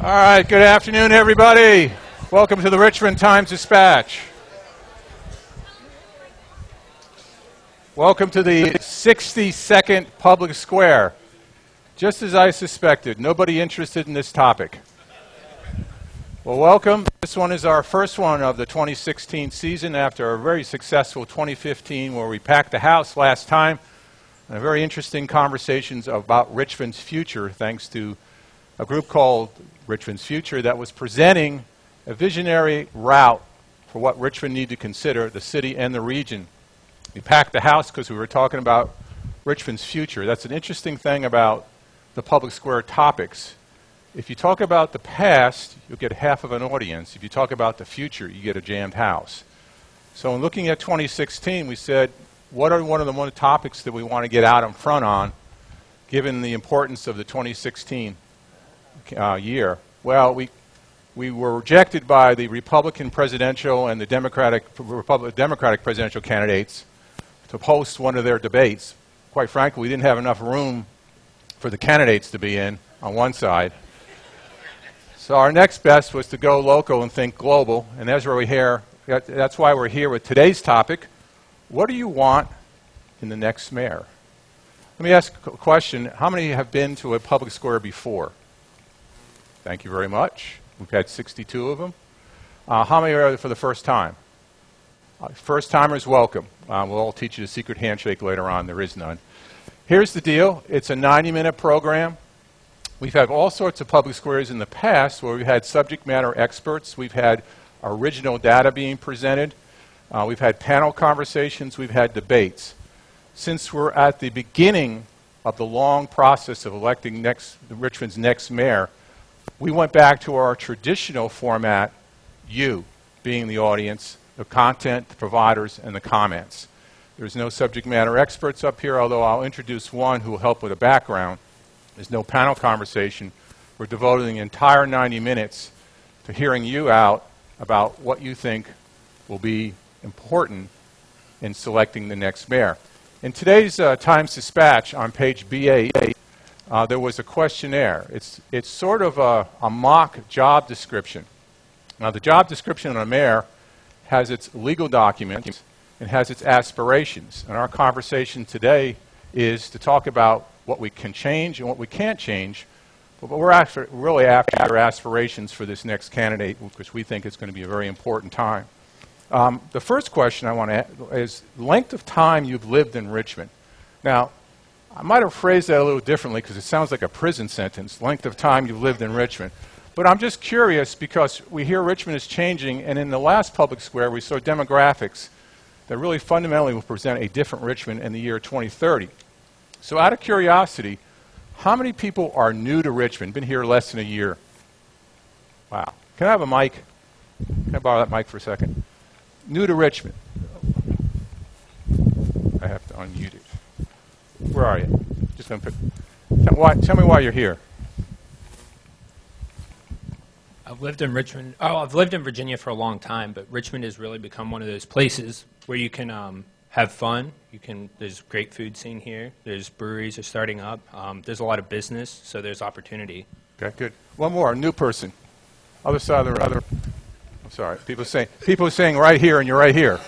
All right, good afternoon, everybody. Welcome to the Richmond Times-Dispatch. Welcome to the 62nd Public Square. Just as I suspected, nobody interested in this topic. Well, welcome. This one is our first one of the 2016 season after a very successful 2015 where we packed the house last time. And a very interesting conversations about Richmond's future thanks to a group called Richmond's Future that was presenting a visionary route for what Richmond needed to consider, the city and the region. We packed the house because we were talking about Richmond's future. That's an interesting thing about the public square topics. If you talk about the past, you'll get half of an audience. If you talk about the future, you get a jammed house. So in looking at 2016, we said, what are one of the topics that we want to get out in front on, given the importance of the 2016 year? Well, we were rejected by the Republican presidential and the Democratic presidential candidates to host one of their debates. Quite frankly, we didn't have enough room for the candidates to be in on one side. So our next best was to go local and think global, and that's why we're here with today's topic. What do you want in the next mayor? Let me ask a question. How many have been to a public square before? Thank you very much. We've had 62 of them. How many are there for the first time? First-timers, welcome. We'll all teach you the secret handshake later on. There is none. Here's the deal. It's a 90-minute program. We've had all sorts of public squares in the past where we've had subject matter experts. We've had original data being presented. We've had panel conversations. We've had debates. Since we're at the beginning of the long process of electing Richmond's next mayor, we went back to our traditional format, you being the audience, the content, the providers, and the comments. There's no subject matter experts up here, although I'll introduce one who will help with a background. There's no panel conversation. We're devoting the entire 90 minutes to hearing you out about what you think will be important in selecting the next mayor. In today's Times-Dispatch on page B8, there was a questionnaire. It's sort of a mock job description. Now, the job description of a mayor has its legal documents and has its aspirations. And our conversation today is to talk about what we can change and what we can't change, but we're really after aspirations for this next candidate, which we think is going to be a very important time. The first question I want to ask is length of time you've lived in Richmond. Now, I might have phrased that a little differently because it sounds like a prison sentence, length of time you've lived in Richmond. But I'm just curious because we hear Richmond is changing, and in the last public square we saw demographics that really fundamentally will present a different Richmond in the year 2030. So out of curiosity, how many people are new to Richmond, been here less than a year? Wow. Can I have a mic? Can I borrow that mic for a second? New to Richmond. I have to unmute it. Where are you? Just going to tell me why you're here. I've lived in Virginia for a long time, but Richmond has really become one of those places where you can have fun. There's great food scene here. There's breweries are starting up. There's a lot of business, so there's opportunity. Okay, good. One more, a new person. Other side of the other. I'm sorry. People are saying right here, and you're right here.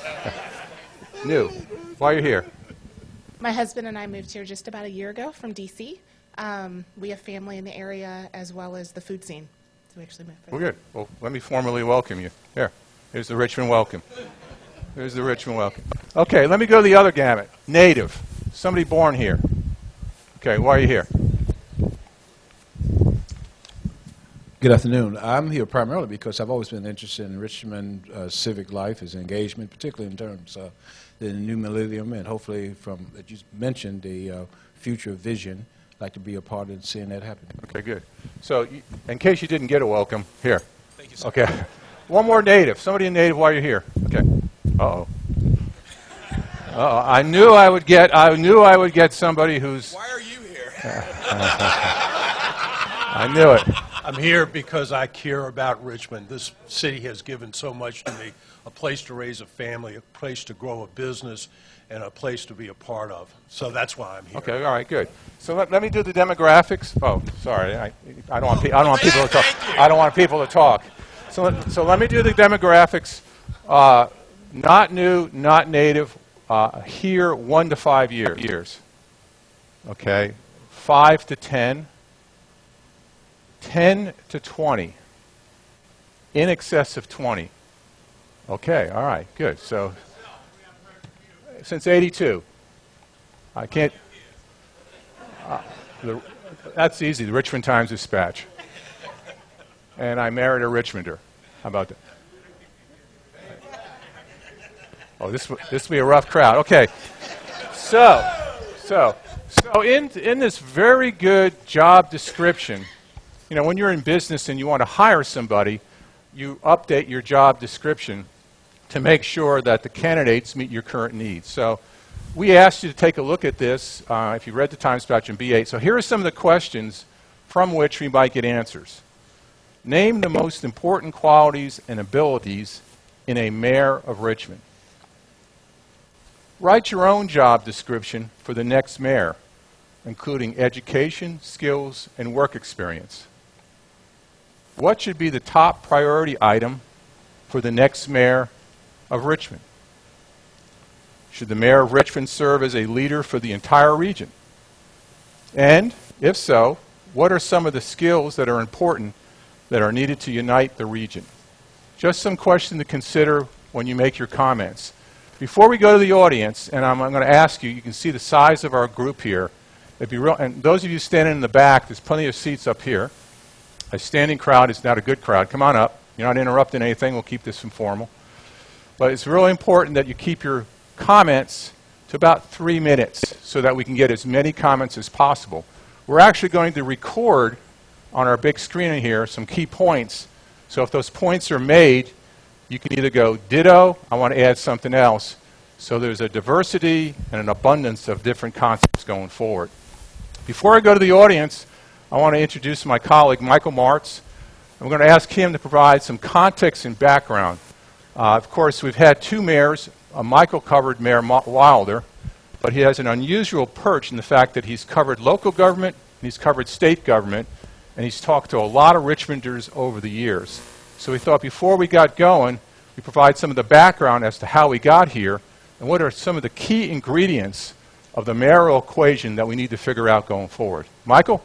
New. Why are you here? My husband and I moved here just about a year ago from D.C. We have family in the area as well as the food scene. So we actually moved for Well, good. Well, let me formally welcome you. Here's the Richmond welcome. Here's the Richmond welcome. Okay, let me go to the other gamut. Native. Somebody born here. Okay, why are you here? Good afternoon. I'm here primarily because I've always been interested in Richmond civic life, his engagement, particularly in terms of the new millennium, and hopefully from, that you mentioned, the future vision. I'd like to be a part of seeing that happen. Okay, good. So, in case you didn't get a welcome, here. Thank you, sir. Okay. One more native. Somebody in native while you're here. Okay. Uh-oh. Uh-oh. I knew I would get somebody who's... Why are you here? I knew it. I'm here because I care about Richmond. This city has given so much to me, a place to raise a family, a place to grow a business, and a place to be a part of. So that's why I'm here. Okay, all right, good. So let me do the demographics. Oh, sorry, I don't want people to talk. I don't want people to talk. So let me do the demographics. Not new, not native. Here, 1 to 5 years. Okay, 5 to 10, 10 to 20, in excess of 20. Okay, all right, good. So since 82. I can't. That's easy. The Richmond Times-Dispatch. And I married a Richmonder. How about that? Oh, this will be a rough crowd. Okay. So in this very good job description, you know, when you're in business and you want to hire somebody, you update your job description to make sure that the candidates meet your current needs. So we asked you to take a look at this if you read the Times-Dispatch in B8. So here are some of the questions from which we might get answers. Name the most important qualities and abilities in a mayor of Richmond. Write your own job description for the next mayor, including education, skills, and work experience. What should be the top priority item for the next mayor of Richmond? Should the mayor of Richmond serve as a leader for the entire region? And, if so, what are some of the skills that are important that are needed to unite the region? Just some questions to consider when you make your comments. Before we go to the audience, and I'm going to ask you, you can see the size of our group here. And those of you standing in the back, there's plenty of seats up here. A standing crowd is not a good crowd. Come on up. You're not interrupting anything. We'll keep this informal. But it's really important that you keep your comments to about 3 minutes so that we can get as many comments as possible. We're actually going to record on our big screen in here some key points. So if those points are made, you can either go ditto, I want to add something else. So there's a diversity and an abundance of different concepts going forward. Before I go to the audience, I want to introduce my colleague, Michael Martz. I'm going to ask him to provide some context and background. Of course, we've had 2 mayors. Michael covered Mayor Wilder, but he has an unusual perch in the fact that he's covered local government, he's covered state government, and he's talked to a lot of Richmonders over the years. So we thought before we got going, we provide some of the background as to how we got here and what are some of the key ingredients of the mayoral equation that we need to figure out going forward. Michael?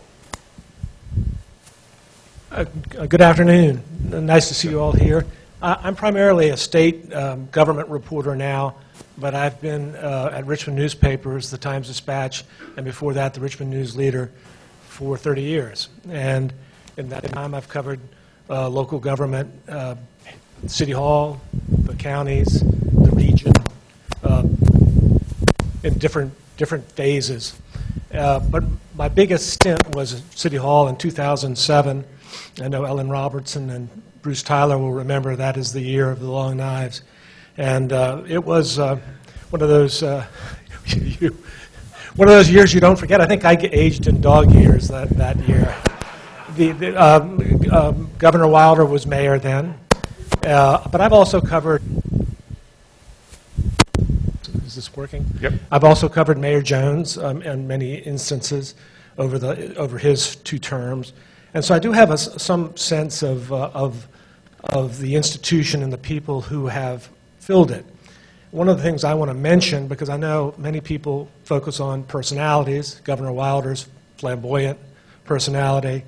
Good afternoon. Nice to see you all here. I'm primarily a state government reporter now, but I've been at Richmond newspapers, the Times-Dispatch, and before that, the Richmond News Leader for 30 years. And in that time, I've covered local government, City Hall, the counties, the region, in different phases. But my biggest stint was at City Hall in 2007. I know Ellen Robertson and Bruce Tyler will remember that as the year of the long knives. And it was one of those one of those years you don't forget. I think I aged in dog years that year. Governor Wilder was mayor then, but I've also covered. Is this working? Yep. I've also covered Mayor Jones in many instances over his 2 terms, and so I do have some sense of the institution and the people who have filled it. One of the things I want to mention, because I know many people focus on personalities, Governor Wilder's flamboyant personality,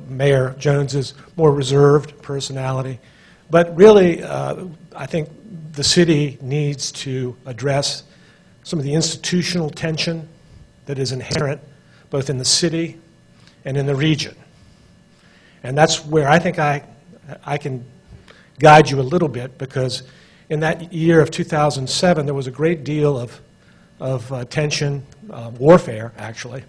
Mayor Jones's more reserved personality. But really, I think the city needs to address some of the institutional tension that is inherent both in the city and in the region. And that's where I think I can guide you a little bit, because in that year of 2007, there was a great deal of tension, warfare, actually,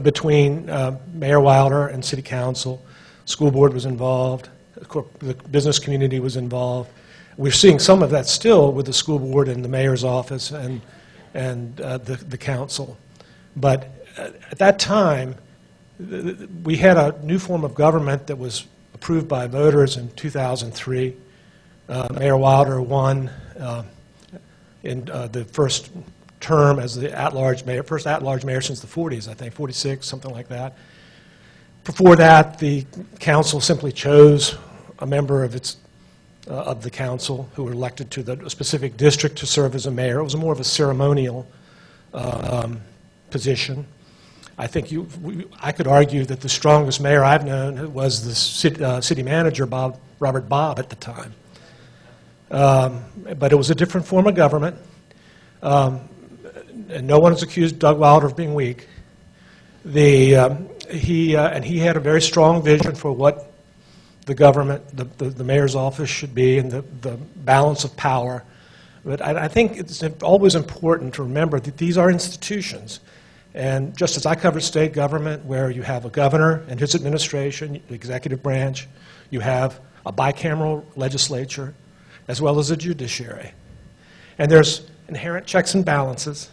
between Mayor Wilder and City Council. School board was involved. The business community was involved. We're seeing some of that still with the school board and the mayor's office and the council. But at that time, We had a new form of government that was approved by voters in 2003. Mayor Wilder won in the first term as the at-large mayor, first at-large mayor since the 40s, I think, 46, something like that. Before that, the council simply chose a member of the council who were elected to the specific district to serve as a mayor. It was more of a ceremonial position. I think I could argue that the strongest mayor I've known was the city manager, Robert Bobb, at the time. But it was a different form of government. And no one has accused Doug Wilder of being weak. He had a very strong vision for what the government, the mayor's office should be, and the balance of power. But I think it's always important to remember that these are institutions. And just as I covered state government, where you have a governor and his administration, the executive branch, you have a bicameral legislature, as well as a judiciary. And there's inherent checks and balances.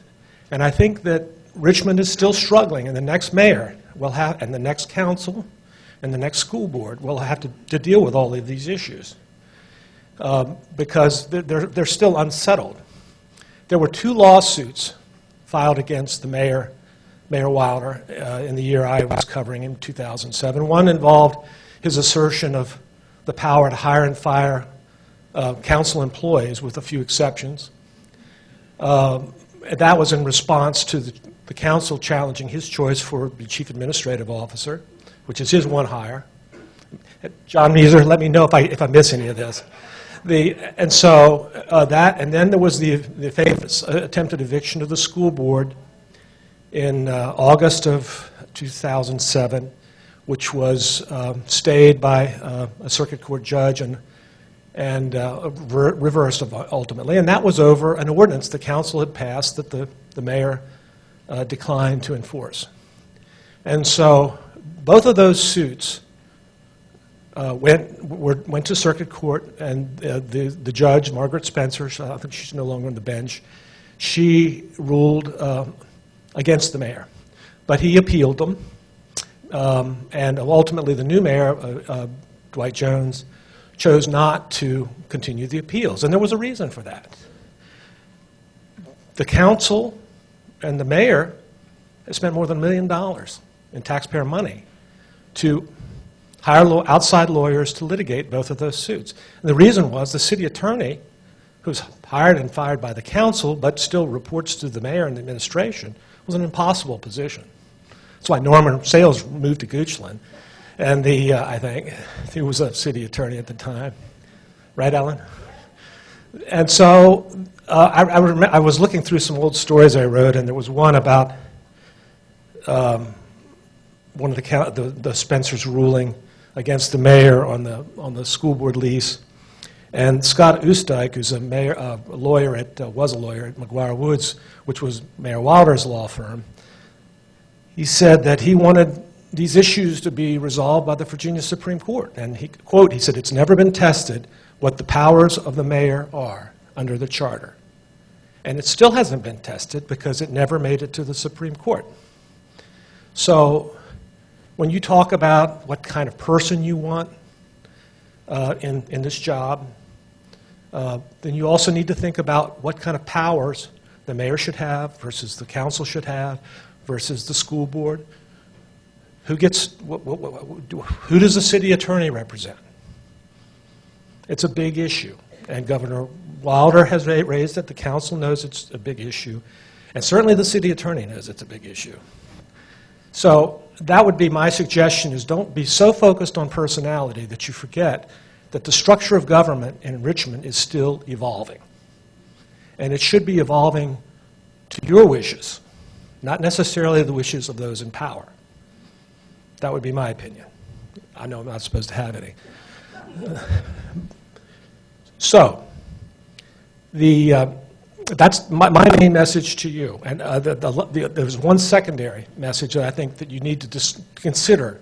And I think that Richmond is still struggling, and the next mayor will have, and the next council, and the next school board will have to deal with all of these issues because they're still unsettled. There were 2 lawsuits filed against the Mayor Wilder in the year I was covering in 2007. One involved his assertion of the power to hire and fire council employees, with a few exceptions. That was in response to the council challenging his choice for the chief administrative officer, which is his one hire. John Meeser, let me know if I miss any of this. And then there was the famous attempted eviction of the school board in August of 2007, which was stayed by a circuit court judge and reversed ultimately. And that was over an ordinance the council had passed that the mayor declined to enforce. And so both of those suits went to circuit court, and the judge, Margaret Spencer, I think she's no longer on the bench, she ruled against the mayor. But he appealed them, and ultimately the new mayor, Dwight Jones, chose not to continue the appeals, and there was a reason for that. The council and the mayor have spent more than $1 million in taxpayer money to hire outside lawyers to litigate both of those suits. And the reason was the city attorney, who's hired and fired by the council but still reports to the mayor and the administration, was an impossible position. That's why Norman Sales moved to Goochland. And I think he was a city attorney at the time. Right, Ellen? And so I was looking through some old stories I wrote, and there was one about one of the Spencer's ruling against the mayor on the school board lease. And Scott Oostdike, who's was a lawyer at McGuire Woods, which was Mayor Wilder's law firm, he said that he wanted these issues to be resolved by the Virginia Supreme Court. And he said, "It's never been tested what the powers of the mayor are under the charter." And it still hasn't been tested because it never made it to the Supreme Court. So when you talk about what kind of person you want in this job, then you also need to think about what kind of powers the mayor should have versus the council should have versus the school board. Who does the city attorney represent? It's a big issue, and Governor Wilder has raised it. The council knows it's a big issue, and certainly the city attorney knows it's a big issue. So that would be my suggestion: is don't be so focused on personality that you forget that the structure of government in Richmond is still evolving, and it should be evolving to your wishes, not necessarily the wishes of those in power. That would be my opinion. I know I'm not supposed to have any. So, that's my main message to you. And there's one secondary message that I think that you need to consider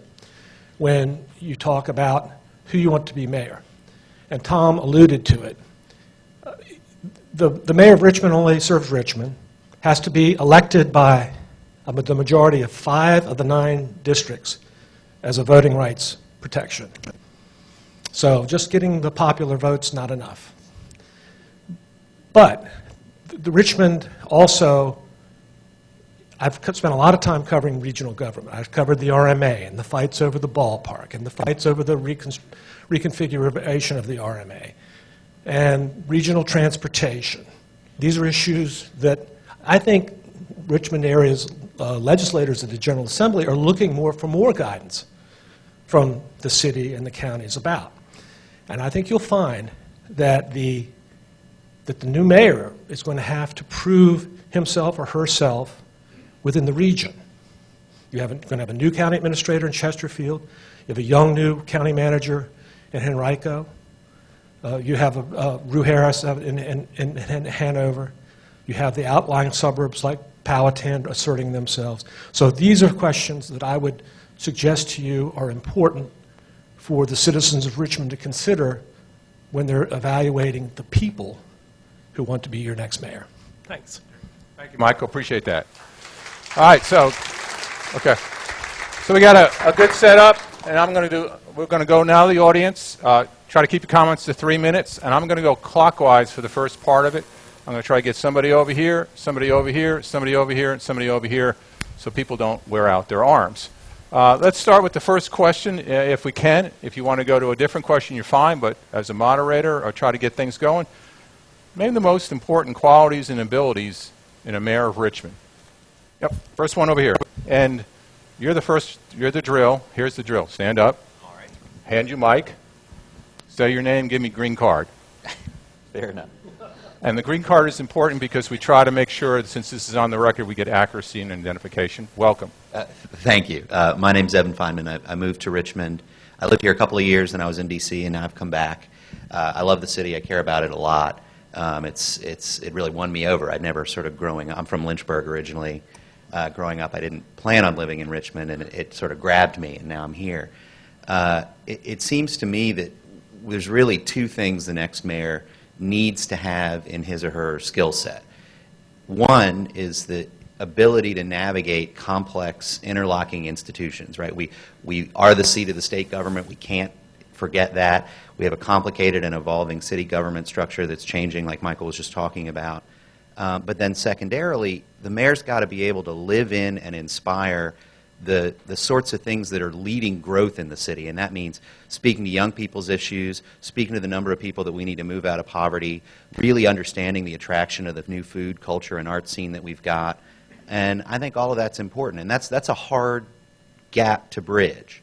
when you talk about who you want to be mayor. And Tom alluded to it. The mayor of Richmond only serves Richmond, has to be elected by the majority of 5 of the 9 districts as a voting rights protection. So just getting the popular vote's not enough. But the Richmond also, I've spent a lot of time covering regional government. I've covered the RMA and the fights over the ballpark and the fights over the reconfiguration of the RMA and regional transportation. These are issues that I think Richmond area's legislators at the General Assembly are looking for more guidance from the city and the counties about. And I think you'll find that the new mayor is going to have to prove himself or herself within the region. You're going to have a new county administrator in Chesterfield. You have a young new county manager in Henrico. You have Rue Harris in Hanover. You have the outlying suburbs like Powhatan asserting themselves. So these are questions that I would suggest to you are important for the citizens of Richmond to consider when they're evaluating the people who want to be your next mayor. Thanks. Thank you, Michael. Appreciate that. All right, so we got a good setup, and we're going to go now to the audience. Try to keep your comments to 3 minutes, and I'm going to go clockwise for the first part of it. I'm going to try to get somebody over here, somebody over here, somebody over here, and somebody over here, so people don't wear out their arms. Let's start with the first question, if we can. If you want to go to a different question, you're fine, but as a moderator, I'll try to get things going. Name the most important qualities and abilities in a mayor of Richmond. Yep, first one over here. And you're the drill. Here's the drill. Stand up. All right. Hand you mic. Say your name, give me green card. Fair enough. And the green card is important because we try to make sure, since this is on the record, we get accuracy and identification. Welcome. Thank you. My name's Evan Feynman. I moved to Richmond. I lived here a couple of years, and I was in D.C., and now I've come back. I love the city. I care about it a lot. It really won me over. I'd never sort of growing up. I'm from Lynchburg originally. Growing up, I didn't plan on living in Richmond, and it sort of grabbed me, and now I'm here. It seems to me that there's really 2 things the next mayor needs to have in his or her skill set. One is the ability to navigate complex, interlocking institutions, right? We are the seat of the state government. We can't forget that. We have a complicated and evolving city government structure that's changing, like Michael was just talking about. But then secondarily, the mayor's got to be able to live in and inspire the sorts of things that are leading growth in the city, and that means speaking to young people's issues, speaking to the number of people that we need to move out of poverty, really understanding the attraction of the new food, culture, and art scene that we've got. And I think all of that's important, and that's a hard gap to bridge.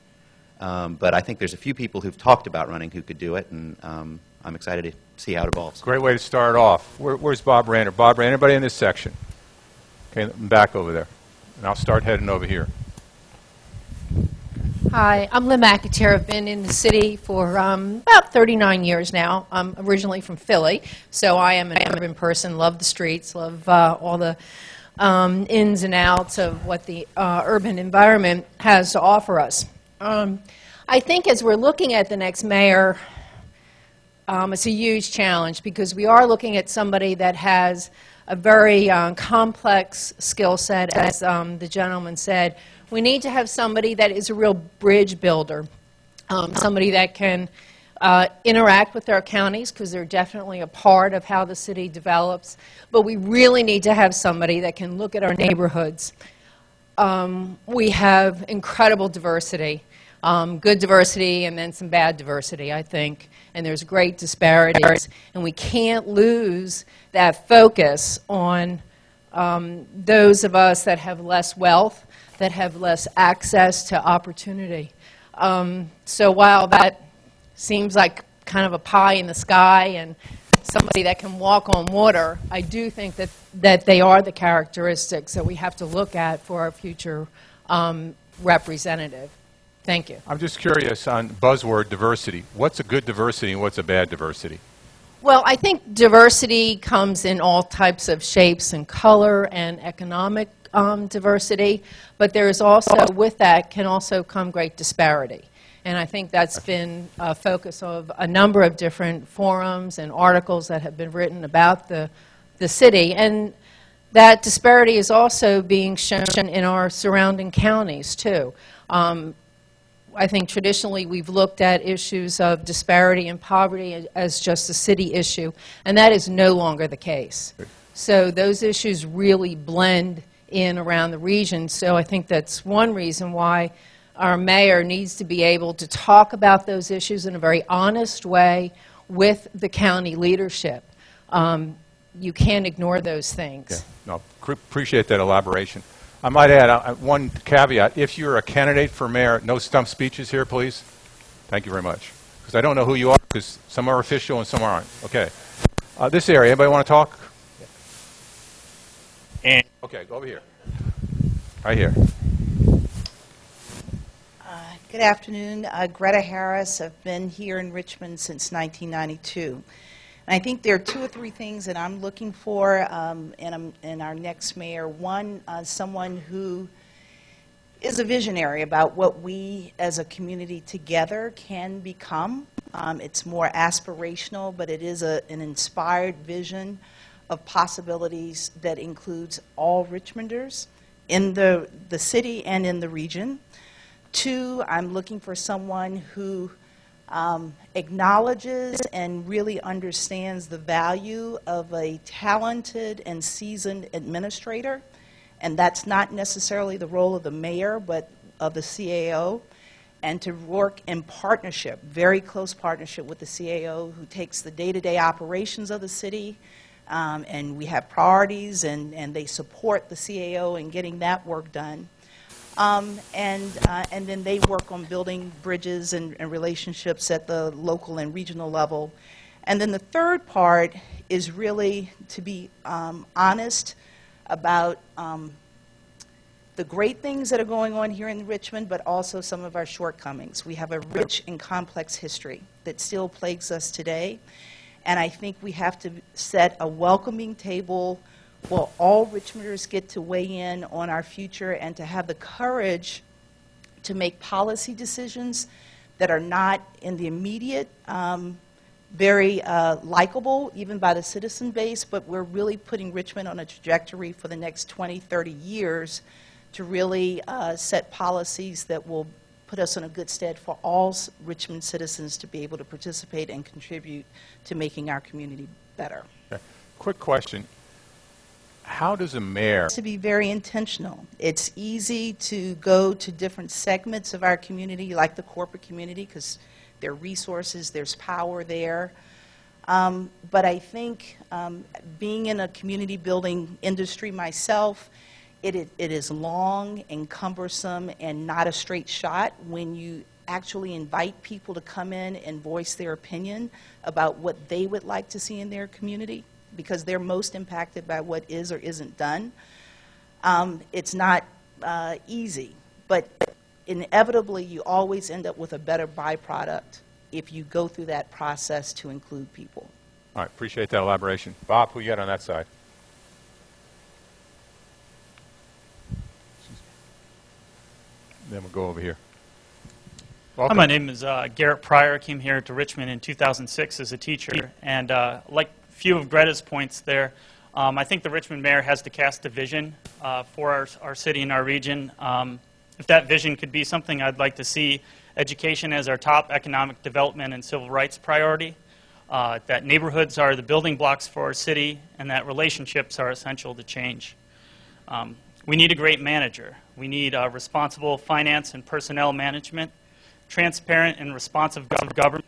But I think there's a few people who've talked about running who could do it, and I'm excited to see how it evolves. Great way to start off. Where's Bob Rander? Bob Rander, anybody in this section? Okay, back over there. And I'll start heading over here. Hi, I'm Lynn McAteer. I've been in the city for about 39 years now. I'm originally from Philly, so I am an urban person, love the streets, love all the ins and outs of what the urban environment has to offer us. I think as we're looking at the next mayor, it's a huge challenge because we are looking at somebody that has a very complex skill set, as the gentleman said. We need to have somebody that is a real bridge builder, somebody that can interact with our counties because they're definitely a part of how the city develops. But we really need to have somebody that can look at our neighborhoods. We have incredible diversity, good diversity and then some bad diversity, I think. And there's great disparities. And we can't lose that focus on those of us that have less wealth, that have less access to opportunity. So while that seems like kind of a pie in the sky and somebody that can walk on water, I do think that they are the characteristics that we have to look at for our future representative. Thank you. I'm just curious on buzzword diversity. What's a good diversity and what's a bad diversity? Well, I think diversity comes in all types of shapes and color and economic diversity, but there is also, with that, can also come great disparity. And I think that's been a focus of a number of different forums and articles that have been written about the city. And that disparity is also being shown in our surrounding counties, too. I think traditionally we've looked at issues of disparity and poverty as just a city issue, and that is no longer the case. So those issues really blend in around the region, so I think that's one reason why our mayor needs to be able to talk about those issues in a very honest way with the county leadership. You can't ignore those things. Okay. No, appreciate that elaboration. I might add one caveat. If you're a candidate for mayor, no stump speeches here, please. Thank you very much. Because I don't know who you are, because some are official and some aren't. Okay. This area, anybody want to talk? And okay, go over here. Right here. Good afternoon. Greta Harris. I've been here in Richmond since 1992. And I think there are 2 or 3 things that I'm looking for in our next mayor. One, someone who is a visionary about what we as a community together can become. It's more aspirational, but it is an inspired vision of possibilities that includes all Richmonders in the city and in the region. 2, I'm looking for someone who acknowledges and really understands the value of a talented and seasoned administrator, and that's not necessarily the role of the mayor, but of the CAO, and to work in partnership, very close partnership with the CAO, who takes the day-to-day operations of the city, and we have priorities, and they support the CAO in getting that work done. And then they work on building bridges and relationships at the local and regional level. And then the third part is really to be honest about the great things that are going on here in Richmond, but also some of our shortcomings. We have a rich and complex history that still plagues us today, and I think we have to set a welcoming table where all Richmonders get to weigh in on our future and to have the courage to make policy decisions that are not in the immediate very likable, even by the citizen base, but we're really putting Richmond on a trajectory for the next 20, 30 years to really set policies that will put us in a good stead for all Richmond citizens to be able to participate and contribute to making our community better. Okay. Quick question. How does a mayor... To be very intentional. It's easy to go to different segments of our community, like the corporate community, because there are resources, there's power there. But I think being in a community building industry myself, it is long and cumbersome and not a straight shot when you actually invite people to come in and voice their opinion about what they would like to see in their community, because they're most impacted by what is or isn't done. It's not easy, but inevitably you always end up with a better byproduct if you go through that process to include people. All right, appreciate that elaboration. Bob, who you got on that side? Then we'll go over here. Welcome. Hi, my name is Garrett Pryor. I came here to Richmond in 2006 as a teacher, and like a few of Greta's points there, I think the Richmond mayor has to cast a vision for our city and our region. If that vision could be something, I'd like to see education as our top economic development and civil rights priority, that neighborhoods are the building blocks for our city, and that relationships are essential to change. We need a great manager. We need responsible finance and personnel management, transparent and responsive government.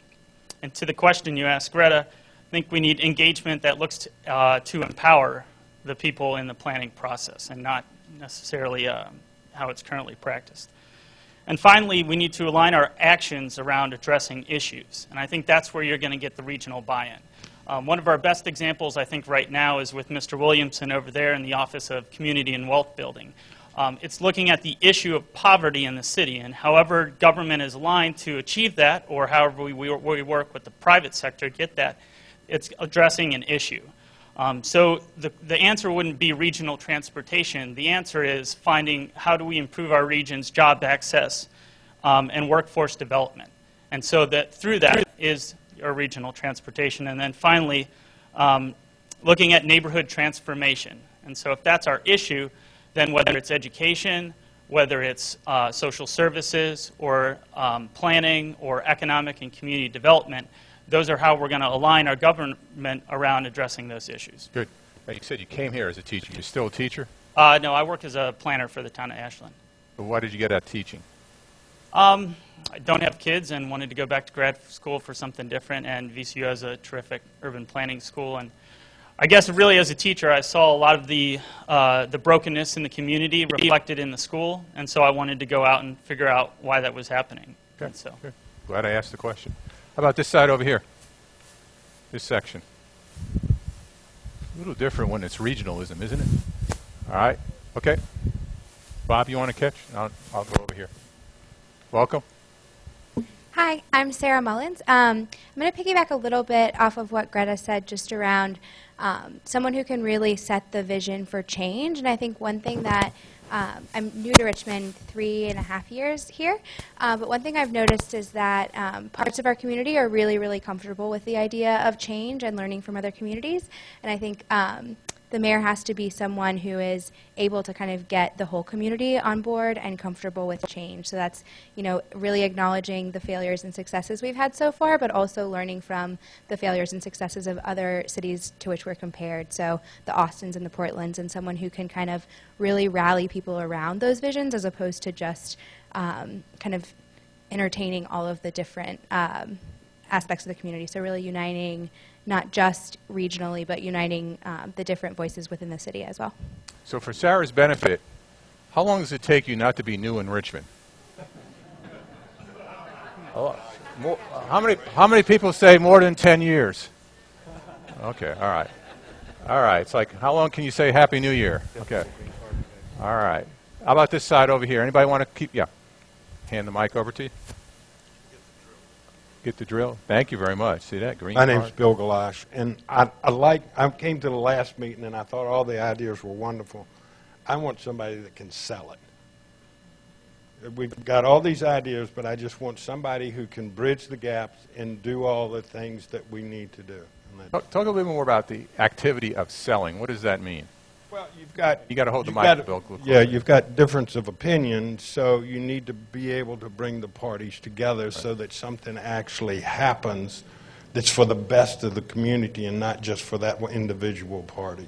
And to the question you asked, Greta, I think we need engagement that looks to empower the people in the planning process and not necessarily how it's currently practiced. And finally, we need to align our actions around addressing issues. And I think that's where you're going to get the regional buy-in. One of our best examples, I think, right now is with Mr. Williamson over there in the Office of Community and Wealth Building. It's looking at the issue of poverty in the city, and however government is aligned to achieve that, or however we work with the private sector to get that, it's addressing an issue. So the answer wouldn't be regional transportation. The answer is finding how do we improve our region's job access and workforce development. And so that through that is our regional transportation. And then finally, looking at neighborhood transformation. And so if that's our issue, then whether it's education, whether it's social services or planning or economic and community development, those are how we're going to align our government around addressing those issues. Good. Now, you said you came here as a teacher. You're still a teacher? No, I work as a planner for the town of Ashland. But why did you get out teaching? I don't have kids and wanted to go back to grad school for something different, and VCU has a terrific urban planning school. And I guess really as a teacher, I saw a lot of the brokenness in the community reflected in the school, and so I wanted to go out and figure out why that was happening. Okay. And so. Good. Glad I asked the question. How about this side over here? This section. A little different when it's regionalism, isn't it? All right. Okay. Bob, you want to catch? I'll go over here. Welcome. Hi, I'm Sarah Mullins. I'm going to piggyback a little bit off of what Greta said just around someone who can really set the vision for change. And I think one thing that I'm new to Richmond, 3.5 years here, but one thing I've noticed is that parts of our community are really, really comfortable with the idea of change and learning from other communities. And I think the mayor has to be someone who is able to kind of get the whole community on board and comfortable with change. So that's, you know, really acknowledging the failures and successes we've had so far, but also learning from the failures and successes of other cities to which we're compared. So the Austins and the Portlands, and someone who can kind of really rally people around those visions as opposed to just kind of entertaining all of the different aspects of the community. So really uniting not just regionally, but uniting the different voices within the city as well. So for Sarah's benefit, how long does it take you not to be new in Richmond? Oh, how many people say more than 10 years? Okay, all right. All right, it's like, how long can you say Happy New Year? Okay. All right. How about this side over here? Anybody want to keep, yeah. Hand the mic over to you. Get the drill. Thank you very much. See that green My card? name's Bill Galash, and I came to the last meeting and I thought all the ideas were wonderful. I want somebody that can sell it. We've got all these ideas, but I just want somebody who can bridge the gaps and do all the things that we need to do. Talk a little bit more about the activity of selling. What does that mean? Well, you got to hold the mic, Bill. Yeah, you've got difference of opinion, so you need to be able to bring the parties together so that something actually happens that's for the best of the community and not just for that individual party.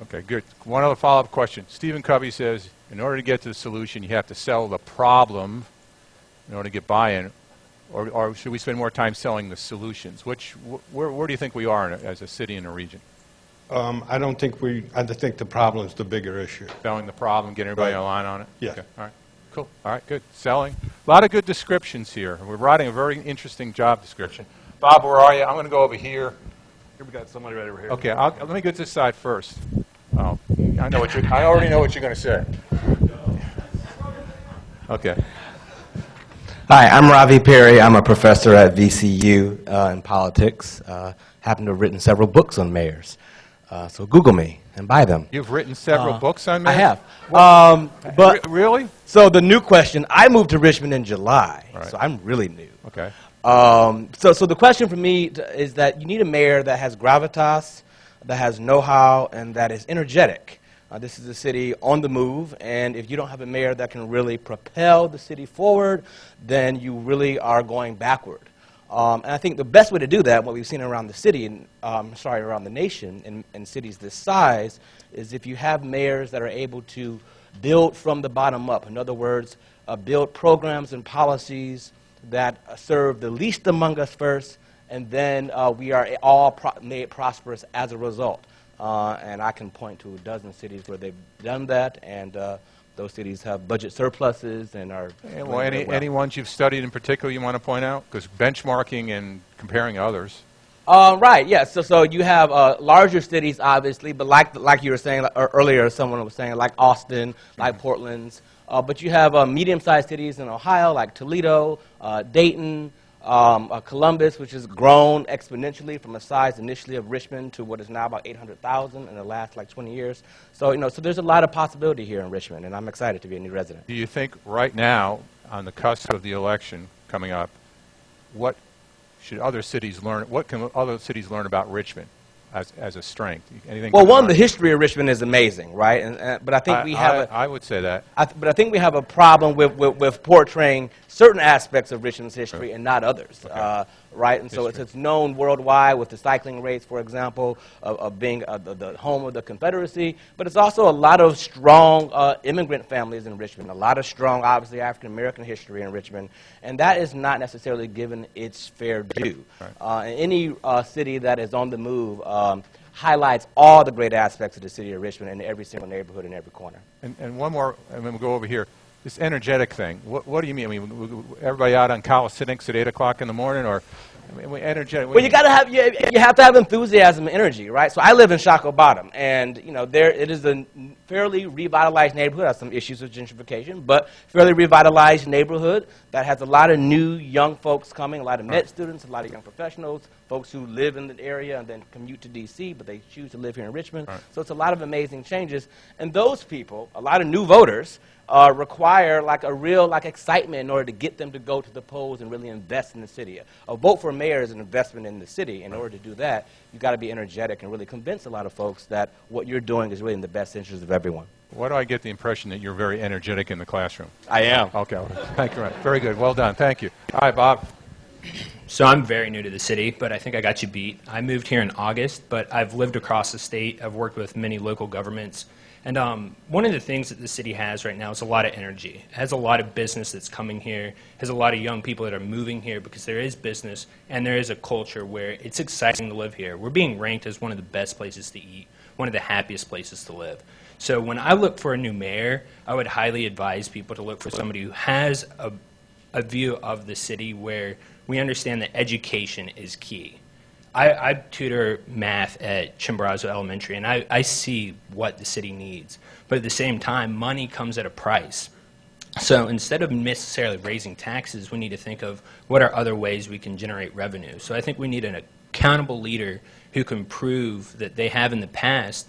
Okay, good. One other follow-up question. Stephen Covey says, in order to get to the solution, you have to sell the problem in order to get buy-in, or should we spend more time selling the solutions? Where do you think we are as a city and a region? I think the problem's the bigger issue. Selling the problem, getting everybody aligned on it? Yeah. Okay, all right, cool. All right, good. Selling. A lot of good descriptions here. We're writing a very interesting job description. Bob, where are you? I'm going to go over here. Here we got somebody right over here. Okay, let me get this side first. Oh, I already know what you're going to say. Okay. Hi, I'm Ravi Perry. I'm a professor at VCU in politics. Happen to have written several books on mayors. So Google me and buy them. You've written several books on mayors? I have. But really? So the new question, I moved to Richmond in July, so I'm really new. Okay. So the question for me is that you need a mayor that has gravitas, that has know-how, and that is energetic. This is a city on the move, and if you don't have a mayor that can really propel the city forward, then you really are going backward. And I think the best way to do that, what we've seen around the city, and around the nation, in cities this size, is if you have mayors that are able to build from the bottom up. In other words, build programs and policies that serve the least among us first, and then we are all made prosperous as a result. And I can point to a dozen cities where they've done that, and those cities have budget surpluses and are well, any ones you've studied in particular you want to point out? Because benchmarking and comparing others. Right, yes. So you have larger cities, obviously, but like you were saying earlier, someone was saying, like Austin, like Portland's. But you have medium-sized cities in Ohio, like Toledo, Dayton, Columbus, which has grown exponentially from a size initially of Richmond to what is now about 800,000 in the last 20 years. So so there's a lot of possibility here in Richmond, and I'm excited to be a new resident. Do you think right now, on the cusp of the election coming up, what should other cities learn? What can other cities learn about Richmond? as a strength? Anything? Well, come to one, the mind? history of Richmond is amazing, right? But I think we have I would say that. but I think we have a problem with portraying certain aspects of Richmond's history and not others, right? And so it's known worldwide with the cycling race, for example, of being the home of the Confederacy, but it's also a lot of strong immigrant families in Richmond, a lot of strong, obviously, African-American history in Richmond, and that is not necessarily given its fair due. Any city that is on the move highlights all the great aspects of the city of Richmond in every single neighborhood in every corner. And one more, and then we'll go over here. This energetic thing, what do you mean? I mean, everybody out on calisthenics at 8 o'clock in the morning, or I mean, energetic? Well, you have to have enthusiasm and energy, right? So I live in Shockoe Bottom, and it is a fairly revitalized neighborhood. Has some issues with gentrification, but fairly revitalized neighborhood that has a lot of new young folks coming, a lot of med students, a lot of young professionals, folks who live in the area and then commute to D.C., but they choose to live here in Richmond. So it's a lot of amazing changes, and those people, a lot of new voters, require like a real excitement in order to get them to go to the polls and really invest in the city. A vote for mayor is an investment in the city. In order to do that, you've got to be energetic and really convince a lot of folks that what you're doing is really in the best interest of everyone. Why do I get the impression that you're very energetic in the classroom? I am. Okay, thank you. Very good. Well done. Thank you. Hi, Bob. So I'm very new to the city, but I think I got you beat. I moved here in August, but I've lived across the state. I've worked with many local governments. And one of the things that the city has right now is a lot of energy. It has a lot of business that's coming here, has a lot of young people that are moving here because there is business and there is a culture where it's exciting to live here. We're being ranked as one of the best places to eat, one of the happiest places to live. So when I look for a new mayor, I would highly advise people to look for somebody who has a view of the city where we understand that education is key. I tutor math at Chimborazo Elementary, and I see what the city needs. But at the same time, money comes at a price. So instead of necessarily raising taxes, we need to think of what are other ways we can generate revenue. So I think we need an accountable leader who can prove that they have in the past,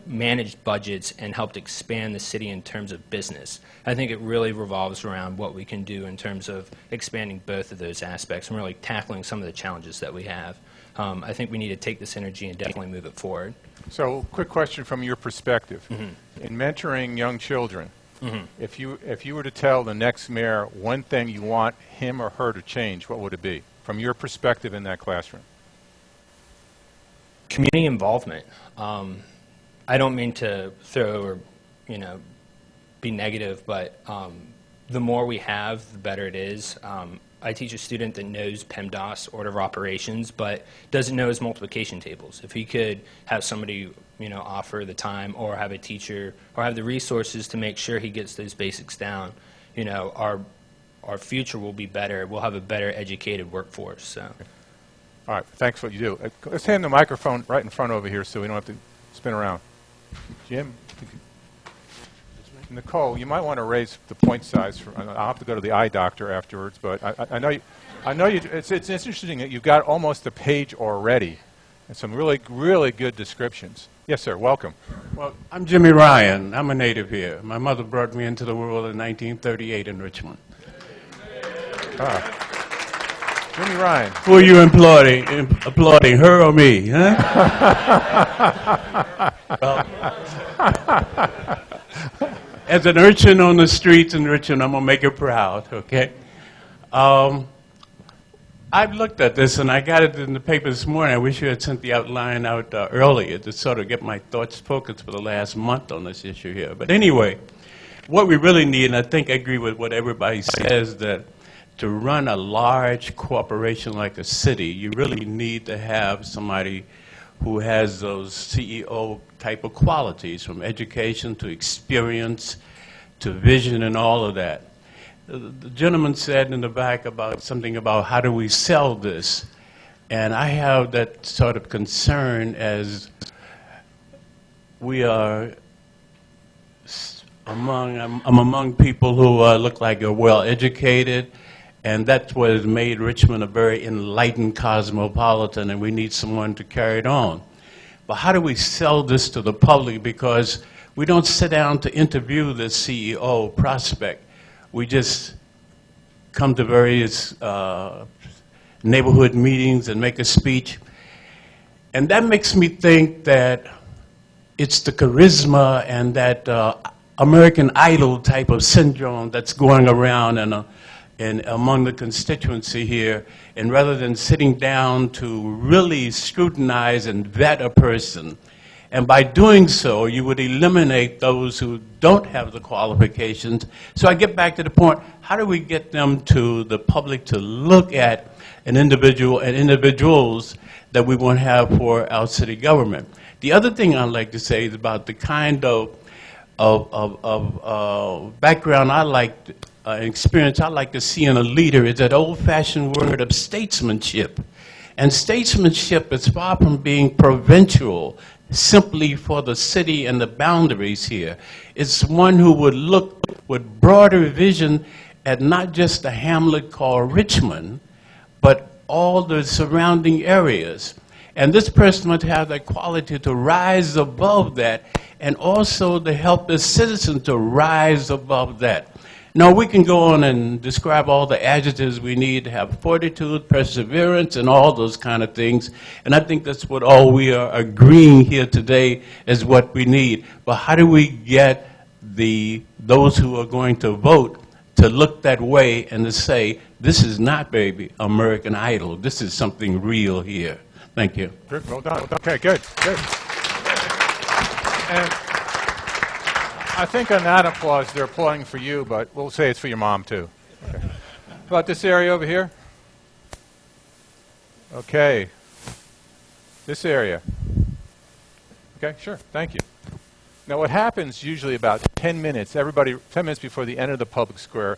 managed budgets and helped expand the city in terms of business. I think it really revolves around what we can do in terms of expanding both of those aspects and really tackling some of the challenges that we have. I think we need to take this energy and definitely move it forward. So, quick question from your perspective. In mentoring young children, if you were to tell the next mayor one thing you want him or her to change, what would it be, from your perspective in that classroom? Community involvement. I don't mean to throw or, be negative, but the more we have, the better it is. I teach a student that knows PEMDAS, order of operations, but doesn't know his multiplication tables. If he could have somebody, offer the time or have a teacher or have the resources to make sure he gets those basics down, our future will be better. We'll have a better educated workforce. So. All right, thanks for what you do. Let's hand the microphone right in front over here so we don't have to spin around. Jim? Nicole, you might want to raise the point size. I'll have to go to the eye doctor afterwards, but I know you. It's interesting that you've got almost a page already, and some really good descriptions. Yes, sir. Welcome. Well, I'm Jimmy Ryan. I'm a native here. My mother brought me into the world in 1938 in Richmond. Jimmy Ryan. Who are you applauding, her or me? Huh? As an urchin on the streets in Richmond, I'm going to make her proud, okay? I've looked at this, and I got it in the paper this morning. I wish you had sent the outline out earlier to sort of get my thoughts focused for the last month on this issue here. But anyway, what we really need, and I think I agree with what everybody says, that to run a large corporation like a city, you really need to have somebody who has those CEO type of qualities, from education to experience to vision and all of that. The gentleman said in the back about something about how do we sell this, and I have that sort of concern as we are I'm among people who look like are well educated, and that's what has made Richmond a very enlightened cosmopolitan, and we need someone to carry it on. But how do we sell this to the public? Because we don't sit down to interview the CEO prospect. We just come to various neighborhood meetings and make a speech. And that makes me think that it's the charisma and that American Idol type of syndrome that's going around and among the constituency here. And rather than sitting down to really scrutinize and vet a person, and by doing so, you would eliminate those who don't have the qualifications. So I get back to the point, how do we get them to the public to look at an individual and individuals that we want to have for our city government? The other thing I'd like to say is about the kind of background I like, experience I like to see in a leader is that old-fashioned word of statesmanship. And statesmanship is far from being provincial, simply for the city and the boundaries here. It's one who would look with broader vision at not just the hamlet called Richmond, but all the surrounding areas. And this person must have the quality to rise above that and also to help the citizen to rise above that. Now, we can go on and describe all the adjectives we need to have fortitude, perseverance, and all those kind of things. And I think that's what all we are agreeing here today is what we need. But how do we get those who are going to vote to look that way and to say, this is not, baby, American Idol. This is something real here. Thank you. Good, well done. Okay, good, good. And I think on that applause, they're applauding for you, but we'll say it's for your mom, too. Okay. How about this area over here? Okay. This area. Okay, sure, thank you. Now, what happens usually about 10 minutes, 10 minutes before the end of the public square,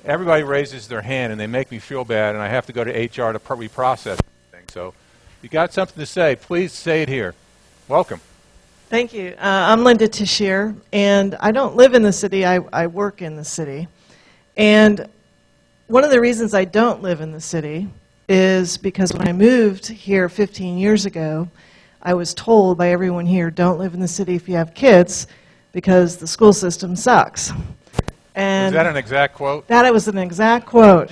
everybody raises their hand, and they make me feel bad, and I have to go to HR to reprocess everything. So if you got something to say, please say it here. Welcome. Thank you. I'm Linda Tashir, and I don't live in the city. I work in the city. And one of the reasons I don't live in the city is because when I moved here 15 years ago, I was told by everyone here, don't live in the city if you have kids, because the school system sucks. And was that an exact quote? That was an exact quote.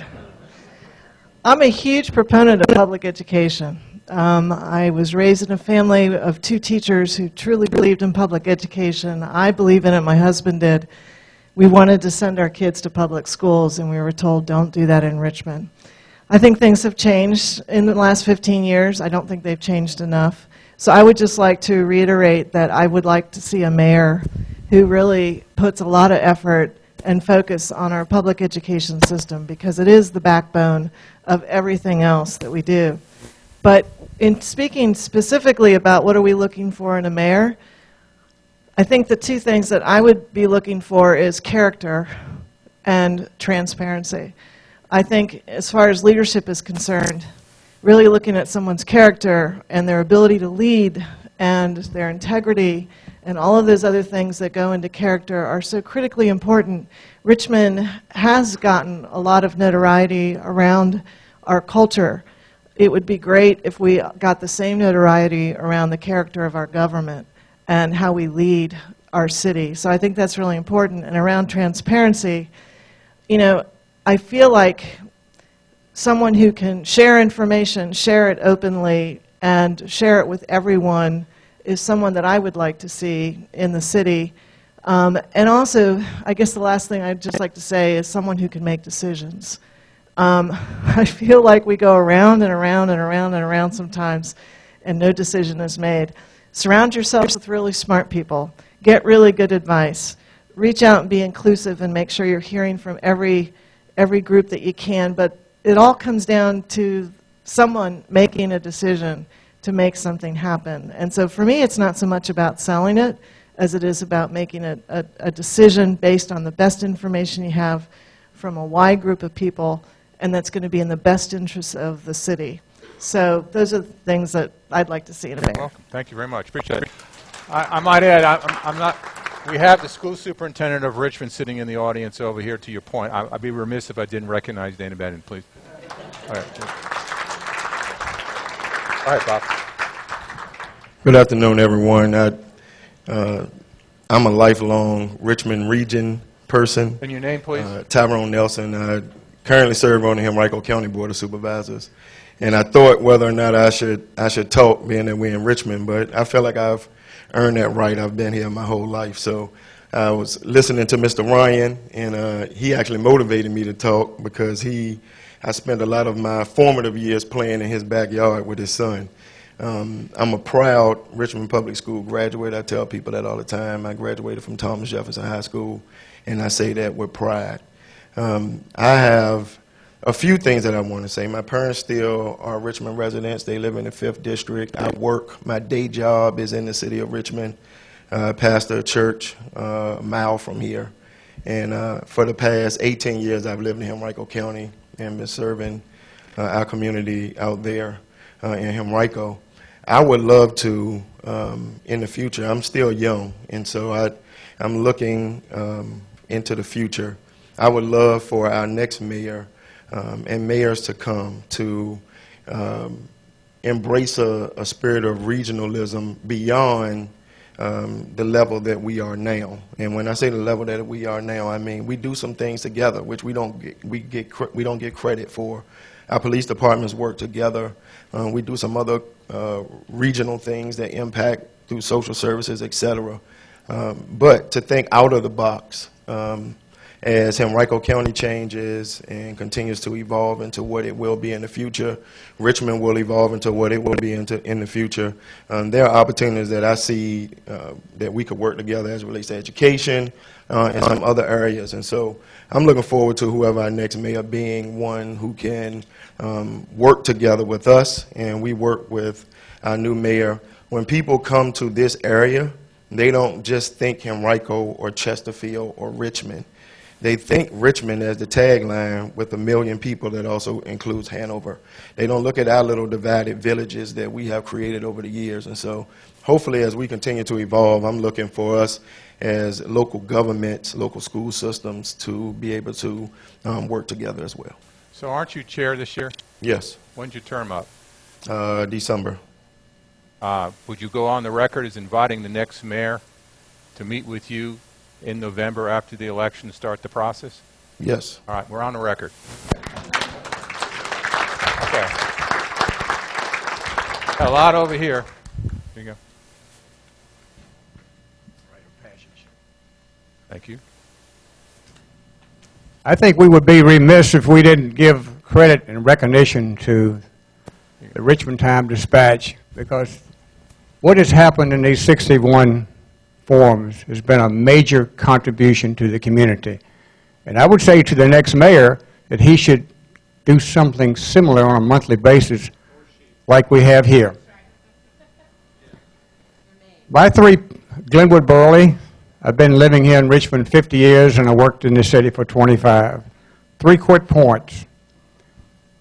I'm a huge proponent of public education. I was raised in a family of 2 teachers who truly believed in public education. I believe in it. My husband did. We wanted to send our kids to public schools, and we were told, don't do that in Richmond. I think things have changed in the last 15 years. I don't think they've changed enough. So I would just like to reiterate that I would like to see a mayor who really puts a lot of effort and focus on our public education system, because it is the backbone of everything else that we do. But in speaking specifically about what are we looking for in a mayor, I think the 2 things that I would be looking for is character and transparency. I think as far as leadership is concerned, really looking at someone's character and their ability to lead and their integrity and all of those other things that go into character are so critically important. Richmond has gotten a lot of notoriety around our culture. It would be great if we got the same notoriety around the character of our government and how we lead our city. So I think that's really important. And around transparency, you know, I feel like someone who can share information, share it openly, and share it with everyone is someone that I would like to see in the city. And also, I guess the last thing I'd just like to say is someone who can make decisions. I feel like we go around and around and around and around sometimes, and no decision is made. Surround yourselves with really smart people. Get really good advice. Reach out and be inclusive and make sure you're hearing from every group that you can. But it all comes down to someone making a decision to make something happen. And so for me, it's not so much about selling it as it is about making a decision based on the best information you have from a wide group of people, and that's going to be in the best interest of the city. So those are the things that I'd like to see in a mayor. Welcome. Thank you very much. Appreciate it. I might add, I'm not. We have the school superintendent of Richmond sitting in the audience over here. To your point, I'd be remiss if I didn't recognize Dana Bennett, please. All right. All right, Bob. Good afternoon, everyone. I'm a lifelong Richmond region person. And your name, please? Tyrone Nelson. I currently serve on the Henrico County Board of Supervisors. And I thought whether or not I should talk, being that we're in Richmond, but I feel like I've earned that right. I've been here my whole life. So I was listening to Mr. Ryan, and he actually motivated me to talk because I spent a lot of my formative years playing in his backyard with his son. I'm a proud Richmond Public School graduate. I tell people that all the time. I graduated from Thomas Jefferson High School, and I say that with pride. I have a few things that I want to say. My parents still are Richmond residents. They live in the 5th District. I work, my day job is in the city of Richmond. Pastor a church a mile from here. And for the past 18 years, I've lived in Henrico County and been serving our community out there in Henrico. I would love to, in the future, I'm still young, and so I'm looking into the future. I would love for our next mayor and mayors to come to embrace a spirit of regionalism beyond the level that we are now. And when I say the level that we are now, I mean we do some things together which we don't get credit for. Our police departments work together. We do some other regional things that impact through social services, etc. But to think out of the box, as Henrico County changes and continues to evolve into what it will be in the future, Richmond will evolve into what it will be in the future. There are opportunities that I see that we could work together as it relates to education and some other areas. And so I'm looking forward to whoever our next mayor being one who can work together with us, and we work with our new mayor. When people come to this area, they don't just think Henrico or Chesterfield or Richmond. They think Richmond as the tagline with 1 million people that also includes Hanover. They don't look at our little divided villages that we have created over the years. And so hopefully as we continue to evolve, I'm looking for us as local governments, local school systems to be able to work together as well. So aren't you chair this year? Yes. When's your term up? December. Would you go on the record as inviting the next mayor to meet with you in November after the election to start the process? Yes. All right, we're on the record. Okay. Got a lot over here. Here you go. Thank you. I think we would be remiss if we didn't give credit and recognition to the Richmond Times-Dispatch, because what has happened in these 61 forums has been a major contribution to the community. And I would say to the next mayor that he should do something similar on a monthly basis like we have here. My three, Glenwood Burley, I've been living here in Richmond 50 years and I worked in the city for 25. 3 quick points.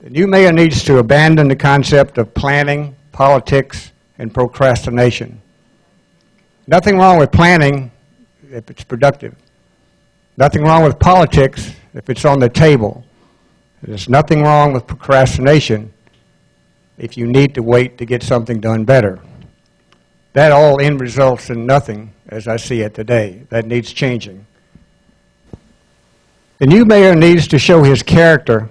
The new mayor needs to abandon the concept of planning, politics, and procrastination. Nothing wrong with planning if it's productive. Nothing wrong with politics if it's on the table. There's nothing wrong with procrastination if you need to wait to get something done better. That all end results in nothing as I see it today. That needs changing. The new mayor needs to show his character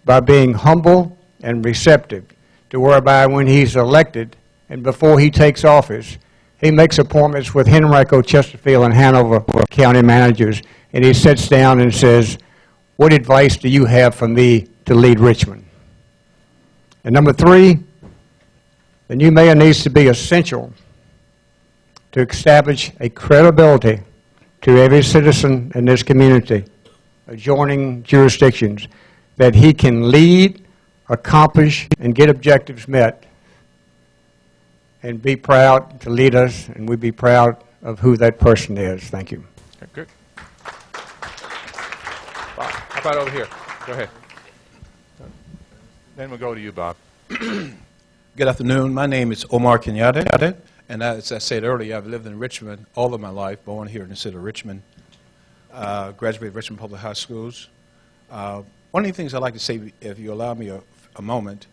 by being humble and receptive, to whereby when he's elected and before he takes office, he makes appointments with Henrico, Chesterfield, and Hanover county managers, and he sits down and says, what advice do you have for me to lead Richmond? And number 3, the new mayor needs to be essential to establish a credibility to every citizen in this community, adjoining jurisdictions, that he can lead, accomplish, and get objectives met, and be proud to lead us, and we'd be proud of who that person is. Thank you. Okay, good. Bob, how about over here? Go ahead. Then we'll go to you, Bob. Good afternoon. My name is Omar Kenyatta, and as I said earlier, I've lived in Richmond all of my life, born here in the city of Richmond, graduated Richmond Public High Schools. One of the things I'd like to say, if you allow me a moment,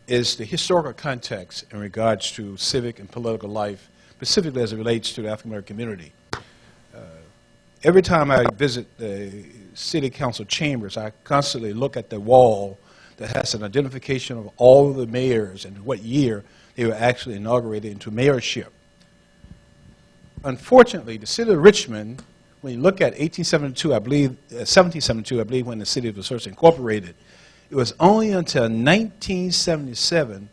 is the historical context in regards to civic and political life, specifically as it relates to the African American community. every time I visit the city council chambers, I constantly look at the wall that has an identification of all of the mayors and what year they were actually inaugurated into mayorship. Unfortunately, the city of Richmond, when you look at 1872, I believe, 1772, I believe, when the city was first incorporated, it was only until 1977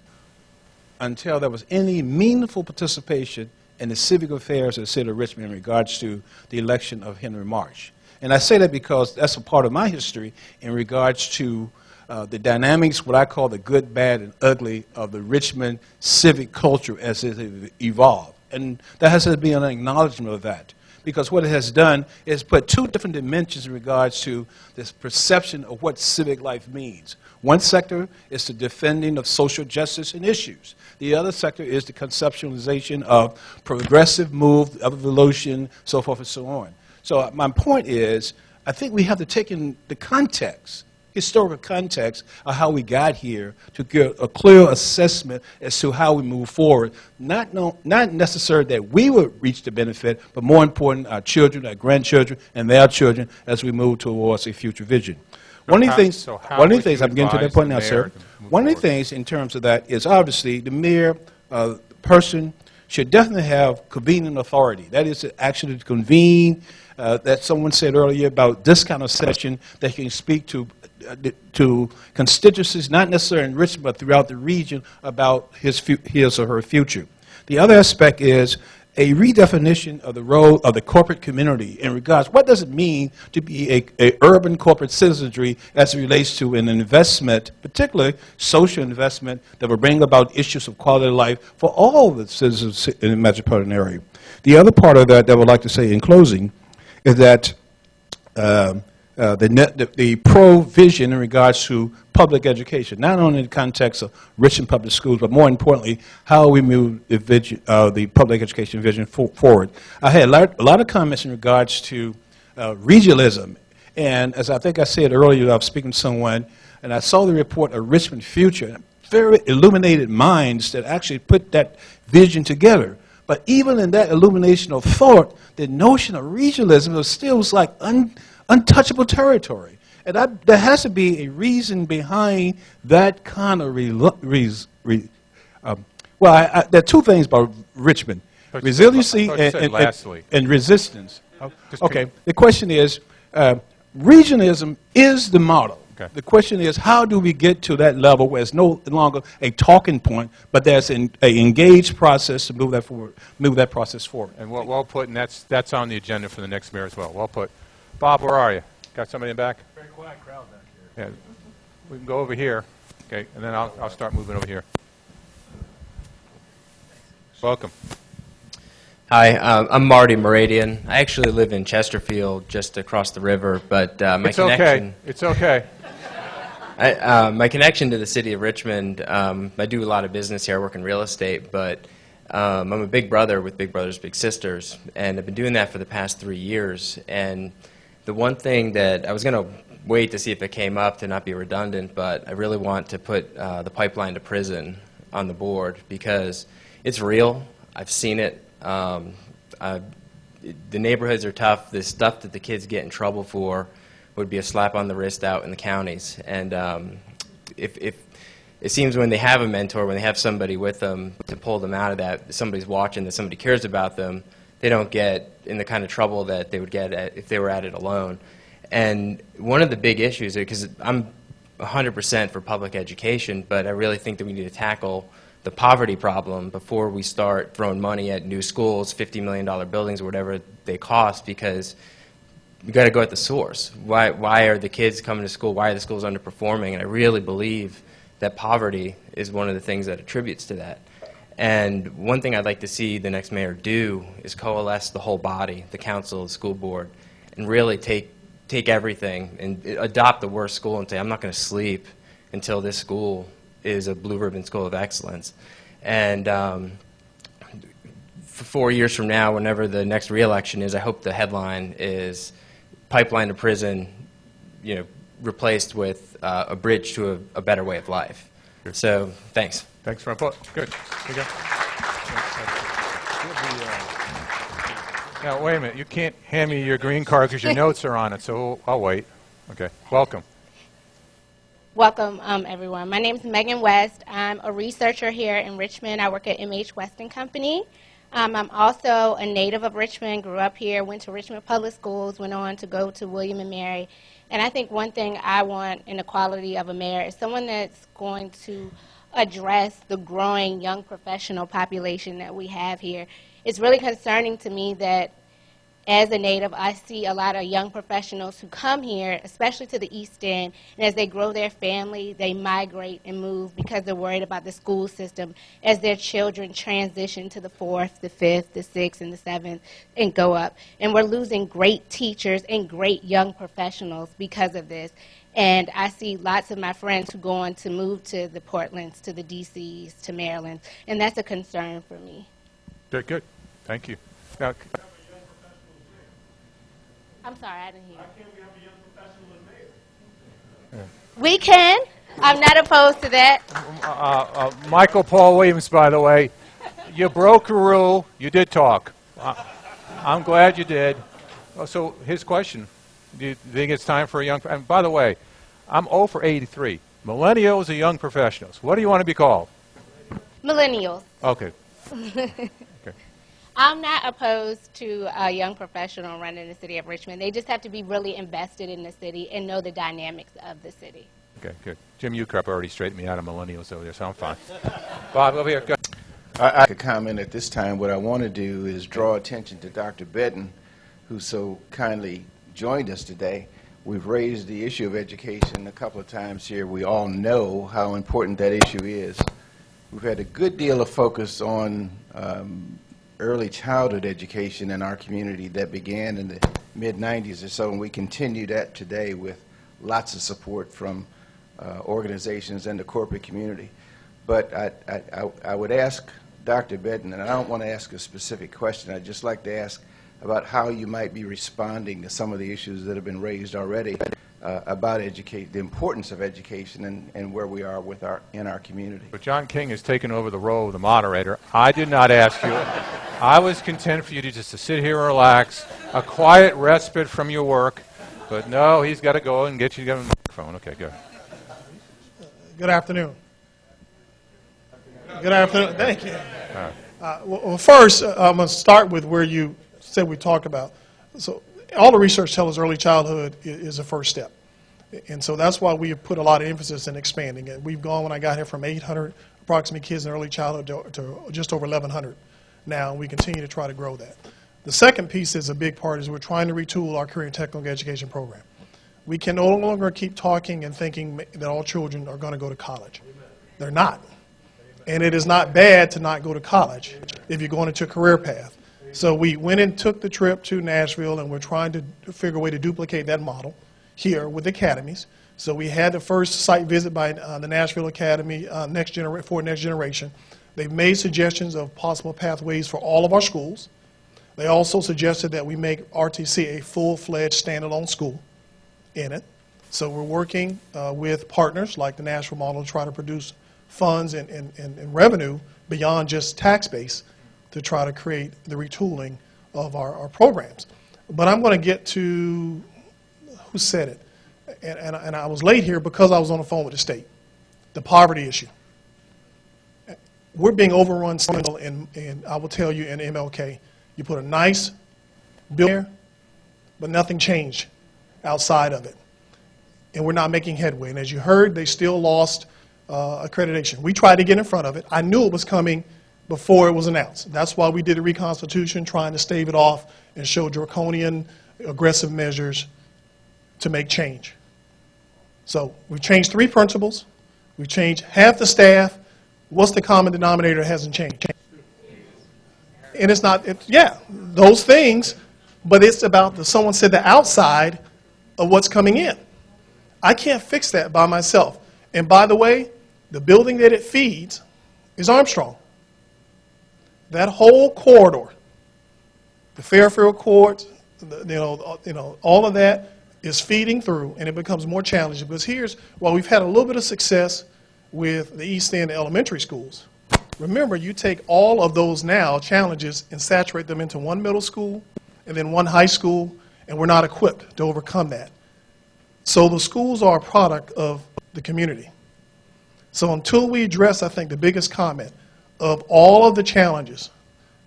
until there was any meaningful participation in the civic affairs of the city of Richmond in regards to the election of Henry Marsh. And I say that because that's a part of my history in regards to the dynamics, what I call the good, bad, and ugly of the Richmond civic culture as it evolved. And there has to be an acknowledgement of that, because what it has done is put two different dimensions in regards to this perception of what civic life means. One sector is the defending of social justice and issues. The other sector is the conceptualization of progressive move, evolution, so forth and so on. So my point is, I think we have to take in the context, historical context of how we got here to get a clear assessment as to how we move forward. Not necessarily that we would reach the benefit, but more important, our children, our grandchildren, and their children as we move towards a future vision. One of the things, I'm getting to that point now, sir. One of the things in terms of that is obviously the mayor person should definitely have convening authority. That is actually to convene, that someone said earlier about this kind of session that can speak to constituencies, not necessarily in Richmond, but throughout the region about his or her future. The other aspect is a redefinition of the role of the corporate community in regards, what does it mean to be a urban corporate citizenry as it relates to an investment, particularly social investment, that will bring about issues of quality of life for all the citizens in the metropolitan area. The other part of that I would like to say in closing is that the provision in regards to public education, not only in the context of Richmond Public Schools, but more importantly, how we move the public education vision forward. I had a lot of comments in regards to regionalism, and as I think I said earlier, I was speaking to someone, and I saw the report of Richmond Future, very illuminated minds that actually put that vision together. But even in that illumination of thought, the notion of regionalism was still like untouchable territory. And there has to be a reason behind that kind of there are two things about Richmond: resiliency and resistance. Okay. The question is, regionalism is the model. Okay. The question is, how do we get to that level where it's no longer a talking point, but there's an engaged process to move that forward, move that process forward? And well put, and that's on the agenda for the next mayor as well. Well put. Bob, where are you? Got somebody in the back? Very quiet crowd back here. Yeah. We can go over here, okay, and then I'll start moving over here. Welcome. Hi, I'm Marty Moradian. I actually live in Chesterfield, just across the river, but my connection... It's okay. My connection to the city of Richmond, I do a lot of business here. I work in real estate, but I'm a big brother with Big Brothers Big Sisters, and I've been doing that for the past 3 years. And the one thing that I was going to wait to see if it came up to not be redundant, but I really want to put the pipeline to prison on the board because it's real. I've seen it. The neighborhoods are tough. The stuff that the kids get in trouble for would be a slap on the wrist out in the counties. And if it seems when they have a mentor, when they have somebody with them to pull them out of that, somebody's watching, that somebody cares about them, they don't get in the kind of trouble that they would get if they were at it alone. And one of the big issues, because I'm 100% for public education, but I really think that we need to tackle the poverty problem before we start throwing money at new schools, $50 million buildings or whatever they cost, because we've got to go at the source. Why are the kids coming to school? Why are the schools underperforming? And I really believe that poverty is one of the things that attributes to that. And one thing I'd like to see the next mayor do is coalesce the whole body, the council, the school board, and really take everything and adopt the worst school and say, I'm not going to sleep until this school is a blue ribbon school of excellence. And for 4 years from now, whenever the next re-election is, I hope the headline is pipeline to prison, replaced with a bridge to a better way of life. Good. So, thanks. Thanks for input. Good. Here you go. Now, wait a minute. You can't hand me your green card because your notes are on it, so I'll wait. Okay. Welcome. Welcome, everyone. My name is Megan West. I'm a researcher here in Richmond. I work at MH Weston Company. I'm also a native of Richmond, grew up here, went to Richmond Public Schools, went on to go to William and Mary. And I think one thing I want in the quality of a mayor is someone that's going to address the growing young professional population that we have here. It's really concerning to me that as a native, I see a lot of young professionals who come here, especially to the East End, and as they grow their family, they migrate and move because they're worried about the school system as their children transition to the 4th, the 5th, the 6th, and the 7th, and go up. And we're losing great teachers and great young professionals because of this. And I see lots of my friends who go on to move to the Portlands, to the DCs, to Maryland, and that's a concern for me. Good, good. Thank you. Now, I'm sorry, I didn't hear. We can. I'm not opposed to that. Michael Paul Williams, by the way, you broke a rule. You did talk. I'm glad you did. So his question, do you think it's time for a young... And by the way, I'm 0 for 83. Millennials or young professionals? What do you want to be called? Millennials. Okay. I'm not opposed to a young professional running the city of Richmond. They just have to be really invested in the city and know the dynamics of the city. Okay, good. Jim Ukrup already straightened me out of millennials over there, so I'm fine. Bob, over here. Go. I could comment at this time. What I want to do is draw attention to Dr. Benton, who so kindly joined us today. We've raised the issue of education a couple of times here. We all know how important that issue is. We've had a good deal of focus on early childhood education in our community that began in the mid-90s or so, and we continue that today with lots of support from organizations and the corporate community. But I would ask Dr. Benton, and I don't want to ask a specific question, I'd just like to ask about how you might be responding to some of the issues that have been raised already about the importance of education and where we are with in our community. But John King has taken over the role of the moderator. I did not ask you. I was content for you to just to sit here and relax, a quiet respite from your work. But no, he's got to go and get you a microphone. Okay, good. Good afternoon. Good afternoon. Thank you. Well, first, I'm going to start with where you said we talked about. So all the research tells us early childhood is a first step. And so that's why we have put a lot of emphasis in expanding it. We've gone, when I got here, from 800 approximately kids in early childhood to just over 1,100 now. We continue to try to grow that. The second piece is a big part is we're trying to retool our career and technical education program. We can no longer keep talking and thinking that all children are going to go to college. They're not. And it is not bad to not go to college if you're going into a career path. So we went and took the trip to Nashville, and we're trying to figure a way to duplicate that model here with academies. So we had the first site visit by the Nashville Academy for Next Generation. They've made suggestions of possible pathways for all of our schools. They also suggested that we make RTC a full-fledged standalone school in it. So we're working with partners like the Nashville model to try to produce funds and revenue beyond just tax base to try to create the retooling of our programs. But I'm going to get to who said it. And I was late here because I was on the phone with the state. The poverty issue. We're being overrun still, and I will tell you in MLK, you put a nice building there, but nothing changed outside of it. And we're not making headway. And as you heard, they still lost accreditation. We tried to get in front of it. I knew it was coming before it was announced. That's why we did a reconstitution, trying to stave it off and show draconian, aggressive measures to make change. So we've changed 3 principals. We've changed half the staff. What's the common denominator that hasn't changed? And it's not, yeah, those things, but it's about, someone said, the outside of what's coming in. I can't fix that by myself. And by the way, the building that it feeds is Armstrong. That whole corridor, the Fairfield Court, all of that is feeding through, and it becomes more challenging because while we've had a little bit of success with the East End elementary schools, remember, you take all of those now challenges and saturate them into one middle school and then one high school, and we're not equipped to overcome that. So the schools are a product of the community. So until we address, I think, the biggest comment of all of the challenges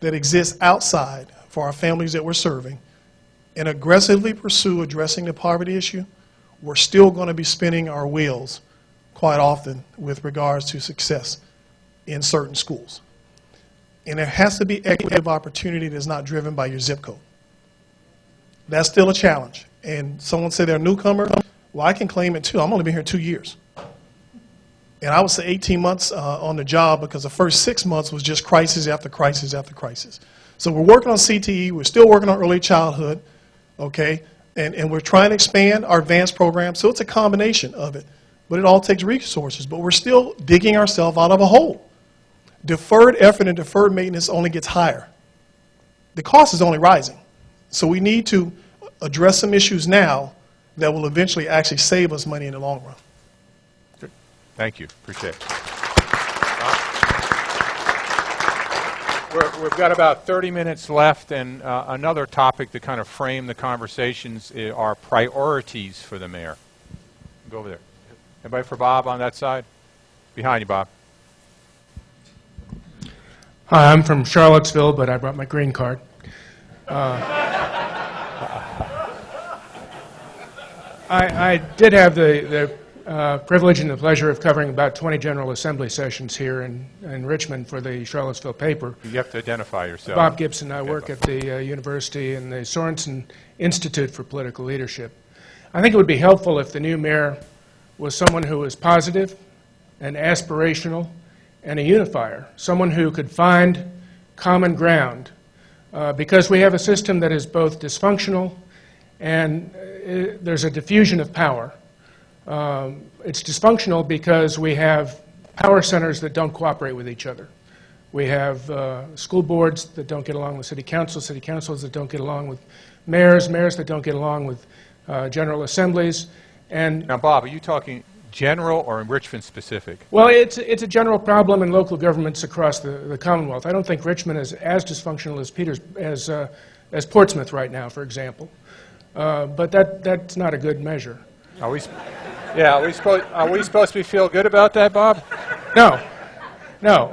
that exist outside for our families that we're serving and aggressively pursue addressing the poverty issue, we're still going to be spinning our wheels quite often with regards to success in certain schools. And there has to be equity of opportunity that's not driven by your zip code. That's still a challenge. And someone said they're a newcomer. Well, I can claim it too. I've only been here 2 years. And I would say 18 months on the job because the first 6 months was just crisis after crisis after crisis. So we're working on CTE. We're still working on early childhood, okay? And we're trying to expand our advanced program. So it's a combination of it. But it all takes resources. But we're still digging ourselves out of a hole. Deferred effort and deferred maintenance only gets higher. The cost is only rising. So we need to address some issues now that will eventually actually save us money in the long run. Good. Thank you. Appreciate it. We've got about 30 minutes left, and another topic to kind of frame the conversations are priorities for the mayor. Go over there. Anybody for Bob on that side? Behind you, Bob. Hi, I'm from Charlottesville, but I brought my green card. I did have the privilege and the pleasure of covering about 20 General Assembly sessions here in Richmond for the Charlottesville paper. You have to identify yourself. Bob Gibson. I work at the university in the Sorensen Institute for Political Leadership. I think it would be helpful if the new mayor was someone who was positive and aspirational and a unifier, someone who could find common ground, because we have a system that is both dysfunctional and there's a diffusion of power. It's dysfunctional because we have power centers that don't cooperate with each other. We have school boards that don't get along with city councils that don't get along with mayors that don't get along with general assemblies. And now, Bob, are you talking general or in Richmond specific? Well, it's a general problem in local governments across the Commonwealth. I don't think Richmond is as dysfunctional as Portsmouth right now, for example. But that's not a good measure. Are we supposed to feel good about that, Bob? No.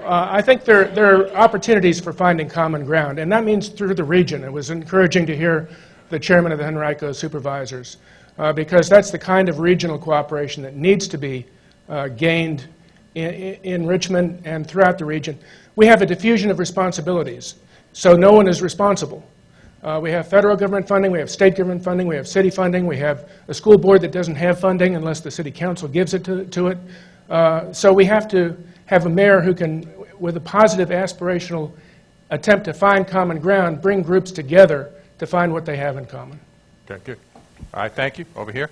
I think there are opportunities for finding common ground, and that means through the region. It was encouraging to hear the chairman of the Henrico Supervisors, because that's the kind of regional cooperation that needs to be gained in Richmond and throughout the region. We have a diffusion of responsibilities, so no one is responsible. We have federal government funding, we have state government funding, we have city funding, we have a school board that doesn't have funding unless the city council gives it to it. So we have to have a mayor who can, with a positive aspirational attempt to find common ground, bring groups together to find what they have in common. Okay, good. All right, thank you. Over here.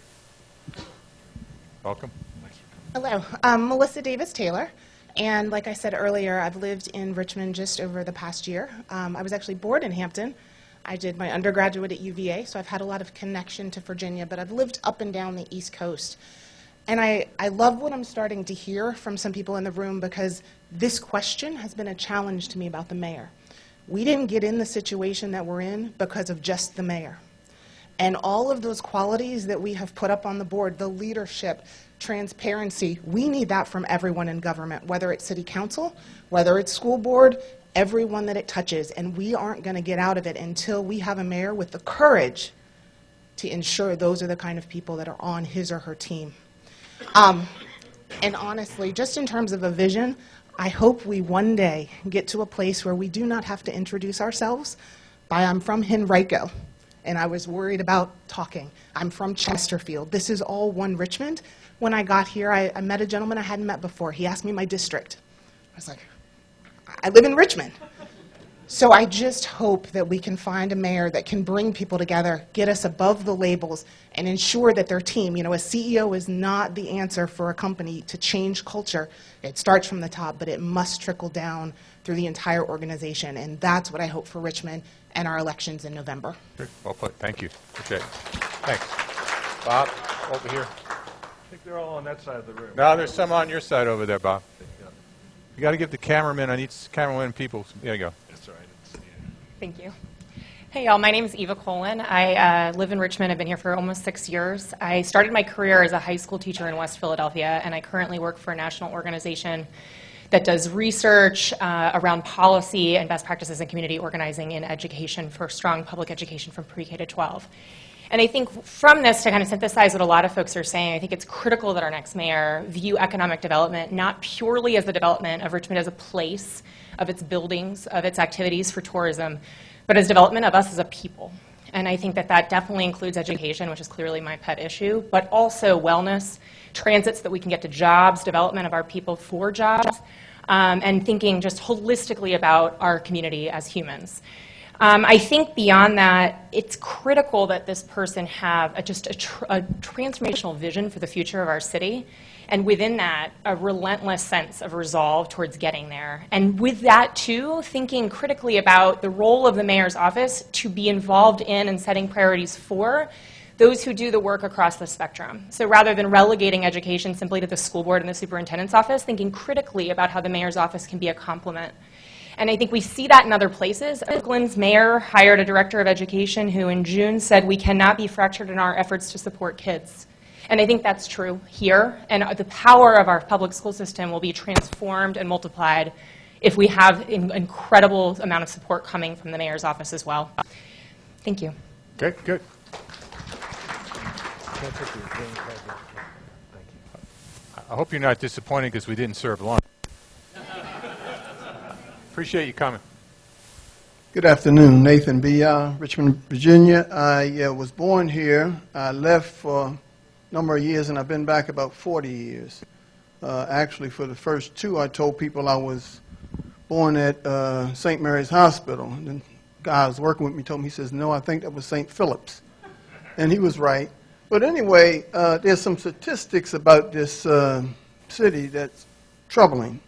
Welcome. Hello, I'm Melissa Davis-Taylor, and like I said earlier, I've lived in Richmond just over the past year. I was actually born in Hampton. I did my undergraduate at UVA, so I've had a lot of connection to Virginia, but I've lived up and down the East Coast. And I love what I'm starting to hear from some people in the room, because this question has been a challenge to me about the mayor. We didn't get in the situation that we're in because of just the mayor. And all of those qualities that we have put up on the board, the leadership, transparency, we need that from everyone in government, whether it's city council, whether it's school board, everyone that it touches. And we aren't going to get out of it until we have a mayor with the courage to ensure those are the kind of people that are on his or her team. And honestly, just in terms of a vision, I hope we one day get to a place where we do not have to introduce ourselves by I'm from Henrico, and I was worried about talking. I'm from Chesterfield. This is all one Richmond. When I got here, I met a gentleman I hadn't met before. He asked me my district. I was like, I live in Richmond. So I just hope that we can find a mayor that can bring people together, get us above the labels, and ensure that their team, you know, a CEO is not the answer for a company to change culture. It starts from the top, but it must trickle down through the entire organization. And that's what I hope for Richmond and our elections in November. Good. Well put. Thank you. Okay. Thanks. Bob, over here. I think they're all on that side of the room. No, there's some on your side over there, Bob. You got to give the cameraman on each cameraman people. There you go. That's all right. Thank you. Hey y'all, my name is Eva Colin. I live in Richmond. I've been here for almost 6 years. I started my career as a high school teacher in West Philadelphia, and I currently work for a national organization that does research around policy and best practices in community organizing in education for strong public education from pre-K to 12. And I think from this, to kind of synthesize what a lot of folks are saying, I think it's critical that our next mayor view economic development not purely as the development of Richmond as a place, of its buildings, of its activities for tourism, but as development of us as a people. And I think that that definitely includes education, which is clearly my pet issue, but also wellness, transit so that we can get to jobs, development of our people for jobs, and thinking just holistically about our community as humans. I think beyond that, it's critical that this person have a transformational vision for the future of our city, and within that, a relentless sense of resolve towards getting there. And with that, too, thinking critically about the role of the mayor's office to be involved in and setting priorities for those who do the work across the spectrum. So rather than relegating education simply to the school board and the superintendent's office, thinking critically about how the mayor's office can be a complement. And I think we see that in other places. Oakland's mayor hired a director of education who in June said we cannot be fractured in our efforts to support kids. And I think that's true here. And the power of our public school system will be transformed and multiplied if we have an incredible amount of support coming from the mayor's office as well. Thank you. Okay, good. I hope you're not disappointed because we didn't serve lunch. Appreciate you coming. Good afternoon, Nathan B. Richmond, Virginia. I was born here. I left for a number of years, and I've been back about 40 years. Actually, for the first 2, I told people I was born at St. Mary's Hospital. And the guy who was working with me told me, he says, no, I think that was St. Philip's. And he was right. But anyway, there's some statistics about this city that's troubling.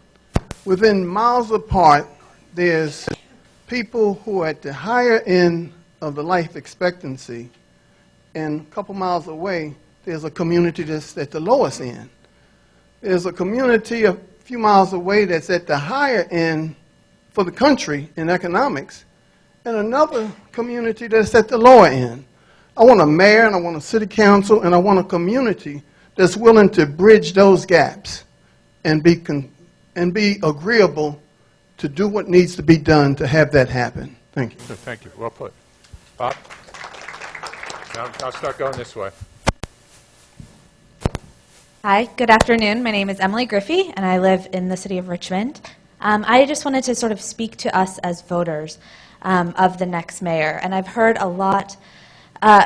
Within miles apart, there's people who are at the higher end of the life expectancy, and a couple miles away, there's a community that's at the lowest end. There's a community a few miles away that's at the higher end for the country in economics, and another community that's at the lower end. I want a mayor, and I want a city council, and I want a community that's willing to bridge those gaps and be agreeable to do what needs to be done to have that happen. Thank you. Thank you. Well put. Bob? I'll start going this way. Hi, good afternoon. My name is Emily Griffey, and I live in the city of Richmond. I just wanted to sort of speak to us as voters of the next mayor. And I've heard a lot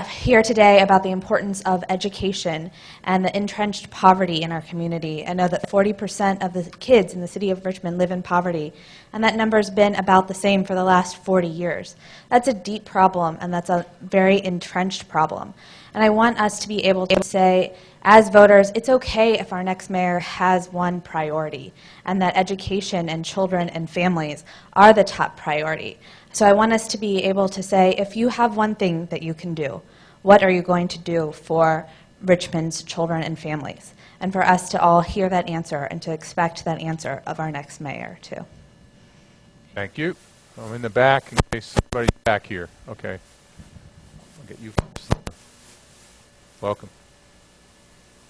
here today about the importance of education and the entrenched poverty in our community. I know that 40% of the kids in the city of Richmond live in poverty, and that number's been about the same for the last 40 years. That's a deep problem, and that's a very entrenched problem. And I want us to be able to say, as voters, it's okay if our next mayor has one priority, and that education and children and families are the top priority. So I want us to be able to say, if you have one thing that you can do, what are you going to do for Richmond's children and families? And for us to all hear that answer and to expect that answer of our next mayor, too. Thank you. I'm in the back in case somebody's back here. Okay. I'll get you first. Welcome.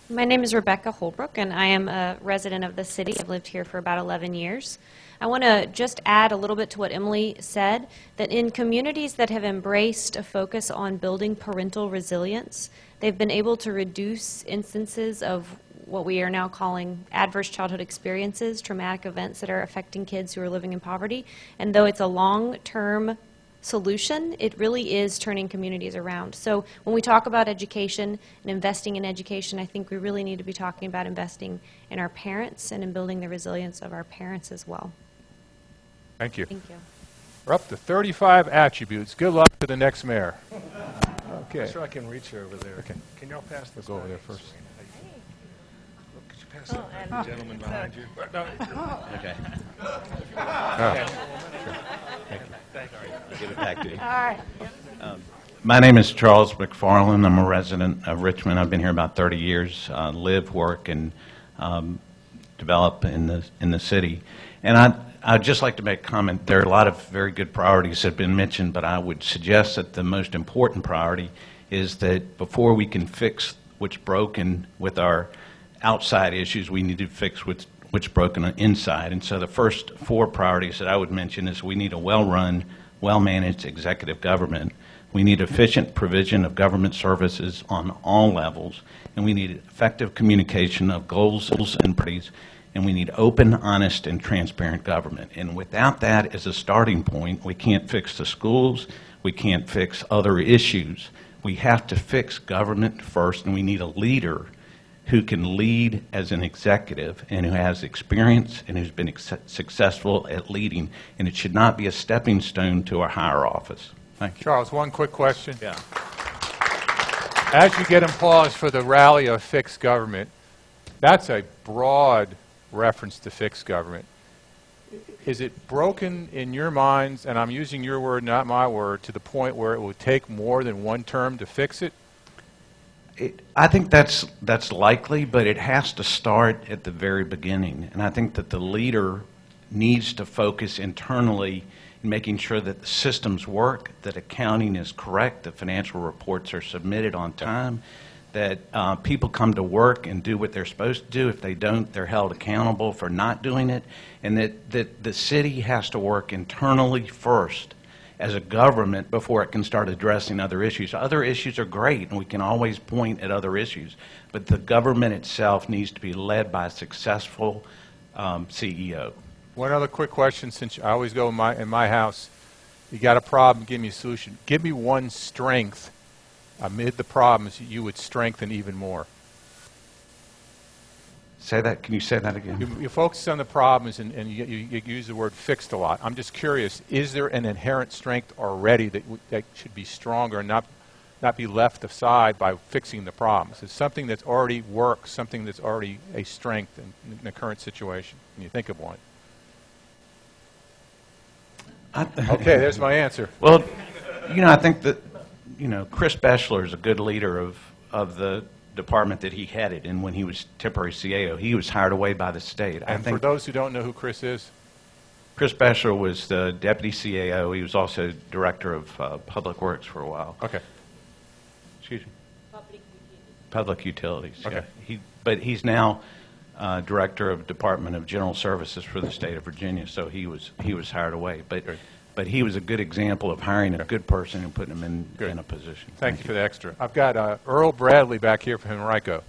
My name is Rebecca Holbrook, and I am a resident of the city. I've lived here for about 11 years. I want to just add a little bit to what Emily said, that in communities that have embraced a focus on building parental resilience, they've been able to reduce instances of what we are now calling adverse childhood experiences, traumatic events that are affecting kids who are living in poverty. And though it's a long-term solution, it really is turning communities around. So when we talk about education and investing in education, I think we really need to be talking about investing in our parents and in building the resilience of our parents as well. Thank you. Thank you. We're up to 35 attributes. Good luck to the next mayor. Okay. I'm sure I can reach you over there. Okay. Can y'all pass this? Go over there first. Could you pass that gentleman behind you? Okay. Okay. Thank you. I'll give it back to you. All right. My name is Charles McFarland. I'm a resident of Richmond. I've been here about 30 years, live, work, and develop in the city. And I'd just like to make a comment. There are a lot of very good priorities that have been mentioned, but I would suggest that the most important priority is that before we can fix what's broken with our outside issues, we need to fix what's broken inside. And so the first 4 priorities that I would mention is we need a well-run, well-managed executive government. We need efficient provision of government services on all levels, and we need effective communication of goals and priorities, and we need open, honest, and transparent government. And without that as a starting point, we can't fix the schools, we can't fix other issues. We have to fix government first, and we need a leader who can lead as an executive and who has experience and who's been successful at leading, and it should not be a stepping stone to a higher office. Thank you. Charles, one quick question. Yeah. As you get applause for the rally of fixed government, that's a broad reference to fixed government. Is it broken in your minds, and I'm using your word, not my word, to the point where it would take more than one term to fix it? I think that's likely, but it has to start at the very beginning. And I think that the leader needs to focus internally in making sure that the systems work, that accounting is correct, that financial reports are submitted on time, that people come to work and do what they're supposed to do. If they don't, they're held accountable for not doing it, and that the city has to work internally first as a government before it can start addressing other issues. Other issues are great, and we can always point at other issues, but the government itself needs to be led by a successful CEO. One other quick question, since I always go in my house, you got a problem, give me a solution. Give me one strength amid the problems you would strengthen even more. Say that. Can you say that again? You focus on the problems and you use the word fixed a lot. I'm just curious, is there an inherent strength already that should be stronger and not be left aside by fixing the problems? It's something that's already works, something that's already a strength in the current situation. Can you think of one? Okay, there's my answer. Well, I think that, Chris Beschler is a good leader of the department that he headed, and when he was temporary CAO, he was hired away by the state. And for those who don't know who Chris is? Chris Beschler was the deputy CAO. He was also director of Public Works for a while. Okay. Excuse me? Public Utilities. Okay. Yeah. But he's now director of Department of General Services for the state of Virginia, so he was hired away. But he was a good example of hiring a good person and putting him in a position. Thank you for the extra. I've got Earl Bradley back here from Henrico.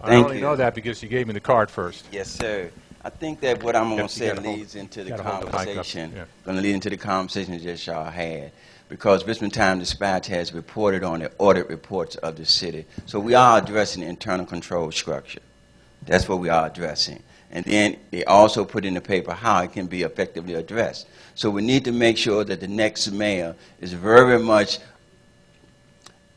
I only know that because you gave me the card first. Yes, sir. I think that what I'm going to say leads into the conversation. Going to lead into the conversation that y'all had, because Richmond Times-Dispatch has reported on the audit reports of the city. So we are addressing the internal control structure. That's what we are addressing. And then they also put in the paper how it can be effectively addressed. So we need to make sure that the next mayor is very much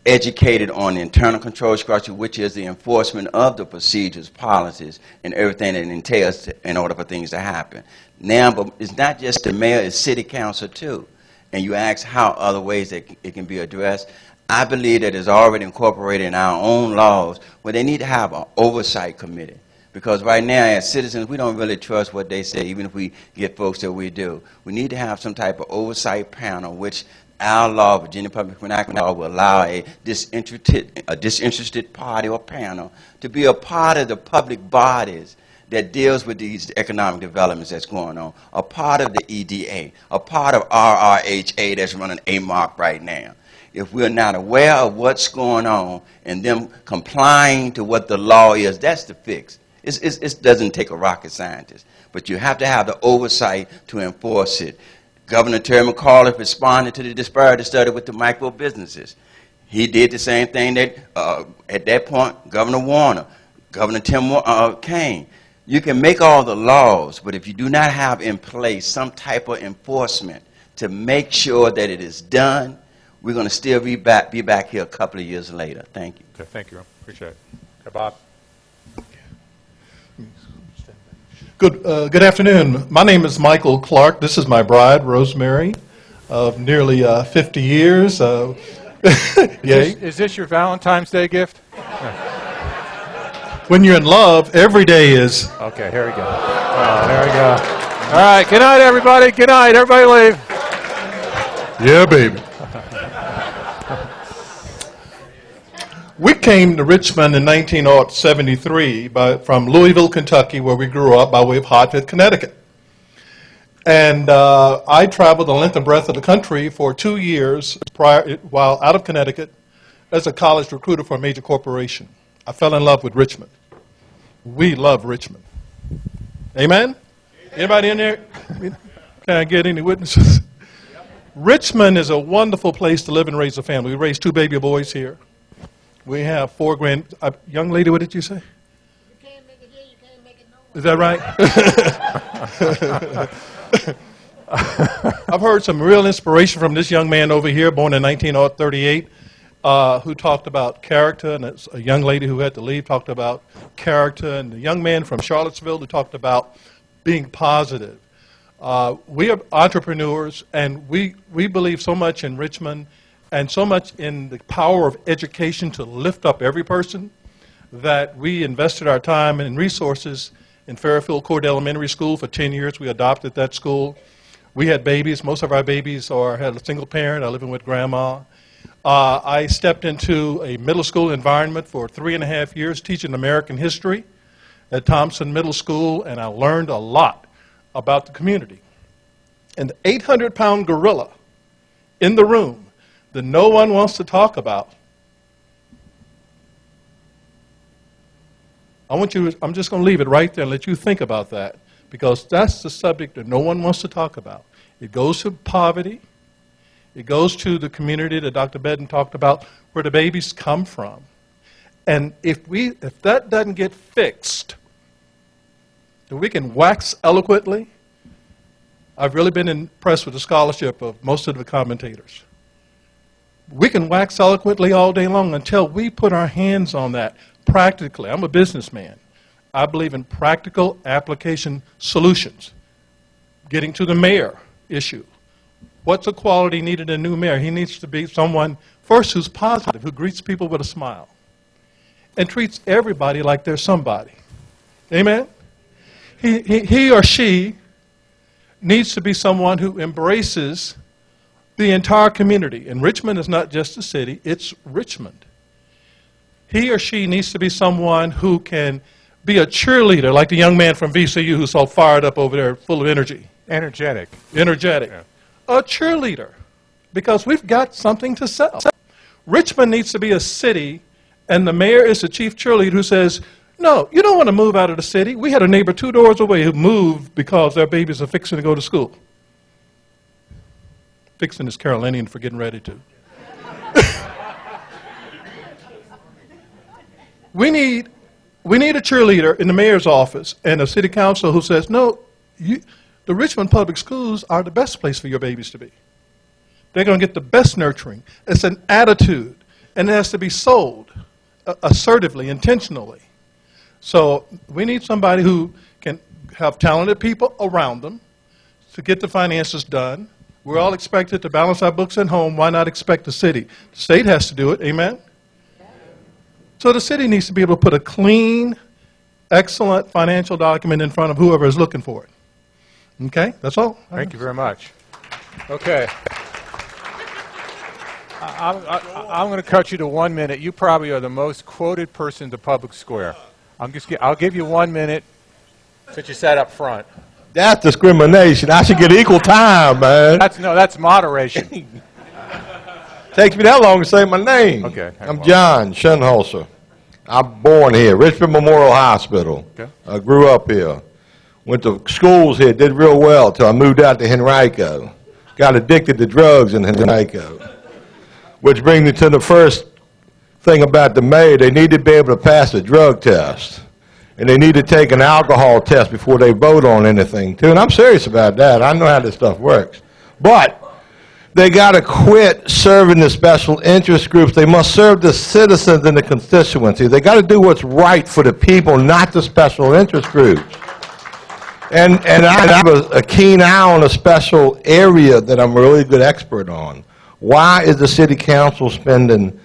educated on the internal control structure, which is the enforcement of the procedures, policies, and everything that entails in order for things to happen. Now, but it's not just the mayor, it's city council too. And you ask how other ways that it can be addressed. I believe that it's already incorporated in our own laws where they need to have an oversight committee. Because right now, as citizens, we don't really trust what they say, even if we get folks that we do. We need to have some type of oversight panel, which our law, Virginia Public Vernacular Law, will allow a disinterested party or panel to be a part of the public bodies that deals with these economic developments that's going on, a part of the EDA, a part of RRHA that's running AMARC right now. If we're not aware of what's going on and them complying to what the law is, that's the fix. It doesn't take a rocket scientist, but you have to have the oversight to enforce it. Governor Terry McAuliffe responded to the disparity study with the micro businesses. He did the same thing that, at that point, Governor Warner, Governor Tim Kaine. You can make all the laws, but if you do not have in place some type of enforcement to make sure that it is done, we're going to still be back here a couple of years later. Thank you. Okay, thank you. Appreciate it. Okay, Bob. Good afternoon. My name is Michael Clark. This is my bride, Rosemary, of nearly 50 years. Is this your Valentine's Day gift? When you're in love, every day is. Okay, here we go. There we go. All right, good night, everybody. Good night. Everybody leave. Yeah, baby. We came to Richmond in 1973 from Louisville, Kentucky, where we grew up, by way of Hartford, Connecticut. And I traveled the length and breadth of the country for 2 years while out of Connecticut as a college recruiter for a major corporation. I fell in love with Richmond. We love Richmond. Amen? Anybody in there? Can I get any witnesses? Richmond is a wonderful place to live and raise a family. We raised 2 baby boys here. We have 4 young lady, what did you say? You can't make it here, you can't make it nowhere. Is that right? I've heard some real inspiration from this young man over here, born in 1938, who talked about character, and it's a young lady who had to leave talked about character, and the young man from Charlottesville who talked about being positive. We are entrepreneurs, and we believe so much in Richmond and so much in the power of education to lift up every person that we invested our time and resources in Fairfield Court Elementary School for 10 years. We adopted that school. We had babies. Most of our babies had a single parent. I living with grandma. I stepped into a middle school environment for 3.5 years teaching American history at Thompson Middle School, and I learned a lot about the community. And the 800-pound gorilla in the room that no one wants to talk about, I'm just going to leave it right there and let you think about that, because that's the subject that no one wants to talk about. It goes to poverty. It goes to the community that Dr. Bedden talked about, where the babies come from. And if that doesn't get fixed, then we can wax eloquently. I've really been impressed with the scholarship of most of the commentators. We can wax eloquently all day long until we put our hands on that practically. I'm a businessman. I believe in practical application solutions. Getting to the mayor issue. What's the quality needed in a new mayor? He needs to be someone, first, who's positive, who greets people with a smile, and treats everybody like they're somebody. Amen? He or she needs to be someone who embraces the entire community. And Richmond is not just a city, it's Richmond. He or she needs to be someone who can be a cheerleader, like the young man from VCU who's all fired up over there, full of energy. Energetic. Energetic. Yeah. A cheerleader, because we've got something to sell. Richmond needs to be a city, and the mayor is the chief cheerleader who says, no, you don't want to move out of the city. We had a neighbor 2 doors away who moved because their babies are fixing to go to school. Fixing is Carolinian for getting ready to. We need a cheerleader in the mayor's office and a city council who says, no, the Richmond Public Schools are the best place for your babies to be. They're going to get the best nurturing. It's an attitude, and it has to be sold assertively, intentionally. So we need somebody who can have talented people around them to get the finances done. We're all expected to balance our books at home. Why not expect the city? The state has to do it. Amen? So the city needs to be able to put a clean, excellent financial document in front of whoever is looking for it. Okay? That's all. Thank you very much. Okay. I'm going to cut you to 1 minute. You probably are the most quoted person in the public square. I'll give you 1 minute since you sat up front. That's discrimination. I should get equal time, man. That's moderation. Takes me that long to say my name. Okay. I'm John Schenholzer. I'm born here, Richmond Memorial Hospital. Okay. I grew up here. Went to schools here, did real well till I moved out to Henrico. Got addicted to drugs in Henrico. Which brings me to the first thing about the mayor. They need to be able to pass a drug test. And they need to take an alcohol test before they vote on anything, too. And I'm serious about that. I know how this stuff works. But they got to quit serving the special interest groups. They must serve the citizens and the constituency. They got to do what's right for the people, not the special interest groups. And I have a keen eye on a special area that I'm a really good expert on. Why is the city council spending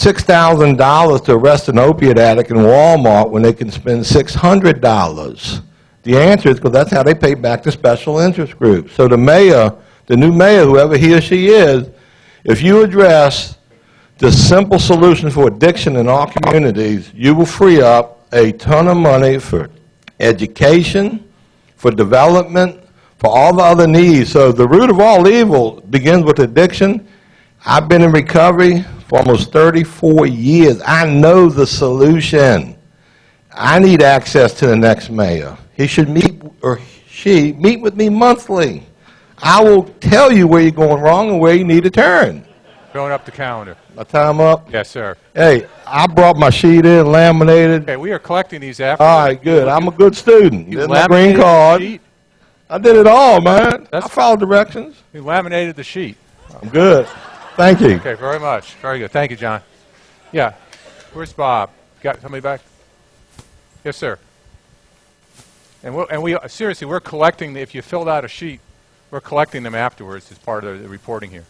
$6,000 to arrest an opiate addict in Walmart when they can spend $600? The answer is because that's how they pay back the special interest group. So the mayor, the new mayor, whoever he or she is, if you address the simple solution for addiction in our communities, you will free up a ton of money for education, for development, for all the other needs. So the root of all evil begins with addiction. I've been in recovery for almost 34 years. I know the solution. I need access to the next mayor. He should meet, or she, meet with me monthly. I will tell you where you're going wrong and where you need to turn. Filling up the calendar. My time up? Yes, sir. Hey, I brought my sheet in, laminated. Okay, we are collecting these after. All right, good. I'm a good student. You There's my green laminated the card. sheet? I did it all, man. I followed directions. We laminated the sheet. I'm good. Thank you. Okay, very much. Very good. Thank you, John. Yeah. Where's Bob? Got somebody back? Yes, sir. And we seriously, we're collecting, if you filled out a sheet, we're collecting them afterwards as part of the reporting here.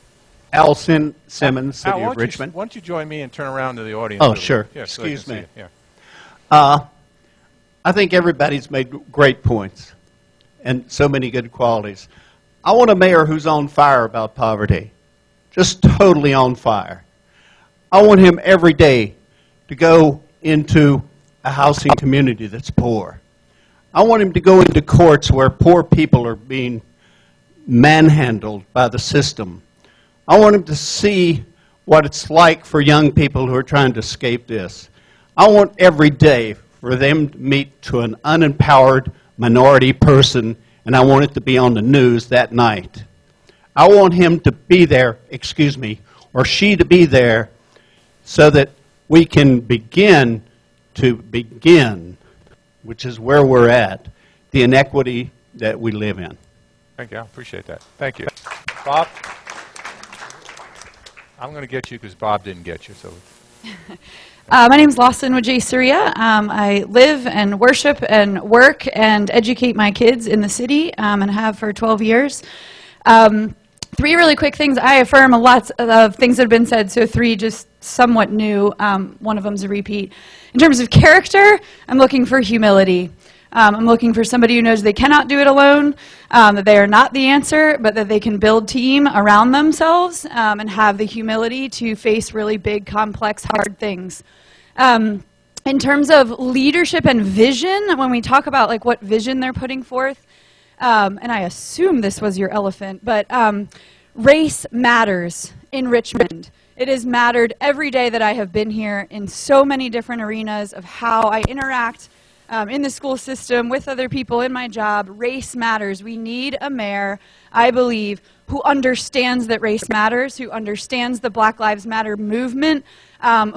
Al Simmons, City Al, of Richmond. Why don't you join me and turn around to the audience? Oh, sure. Yeah, so they Excuse can see me. you. Yeah. I think everybody's made great points and so many good qualities. I want a mayor who's on fire about poverty, just totally on fire. I want him every day to go into a housing community that's poor. I want him to go into courts where poor people are being manhandled by the system. I want him to see what it's like for young people who are trying to escape this. I want every day for them to meet to an unempowered minority person, and I want it to be on the news that night. I want him to be there, or she to be there, so that we can begin, which is where we're at, the inequity that we live in. Thank you. I appreciate that. Thank you. Bob? I'm going to get you because Bob didn't get you. So. My name is Lawson Wajay Surya. I live and worship and work and educate my kids in the city and have for 12 years. Three really quick things. I affirm lots of things that have been said, so three just somewhat new. One of them is a repeat. In terms of character, I'm looking for humility. I'm looking for somebody who knows they cannot do it alone, that they are not the answer, but that they can build team around themselves and have the humility to face really big, complex, hard things. In terms of leadership and vision, when we talk about like what vision they're putting forth, and I assume this was your elephant, but race matters in Richmond. It has mattered every day that I have been here in so many different arenas of how I interact in the school system, with other people, in my job. Race matters. We need a mayor, I believe, who understands that race matters, who understands the Black Lives Matter movement,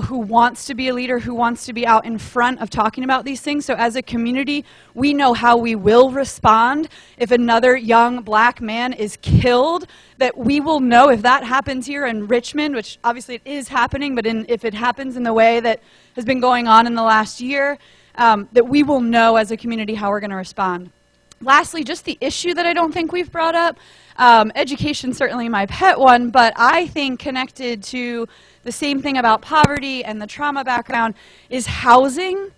who wants to be a leader, who wants to be out in front of talking about these things. So as a community, we know how we will respond if another young black man is killed, that we will know if that happens here in Richmond, which obviously it is happening, but if it happens in the way that has been going on in the last year, that we will know as a community how we're going to respond. Lastly, just the issue that I don't think we've brought up, education certainly my pet one, but I think connected to the same thing about poverty and the trauma background is housing.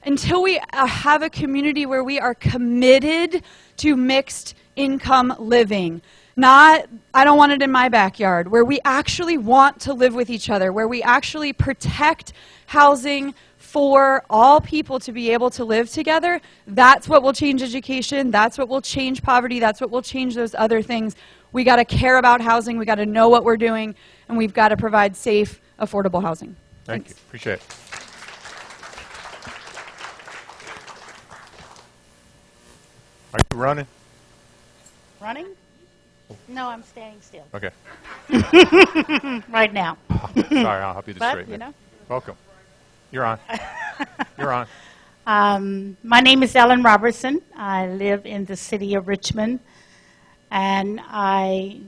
Until we have a community where we are committed to mixed income living, not, I don't want it in my backyard, where we actually want to live with each other, where we actually protect housing for all people to be able to live together, that's what will change education, that's what will change poverty, that's what will change those other things. We got to care about housing, we got to know what we're doing, and we've got to provide safe, affordable housing. Thank you. Appreciate it. Are you running? Running? No, I'm standing still. Okay. Right now. Sorry, I'll help you to But, straighten you it. know. Welcome. You're on. You're on. My name is Ellen Robertson. I live in the city of Richmond, and I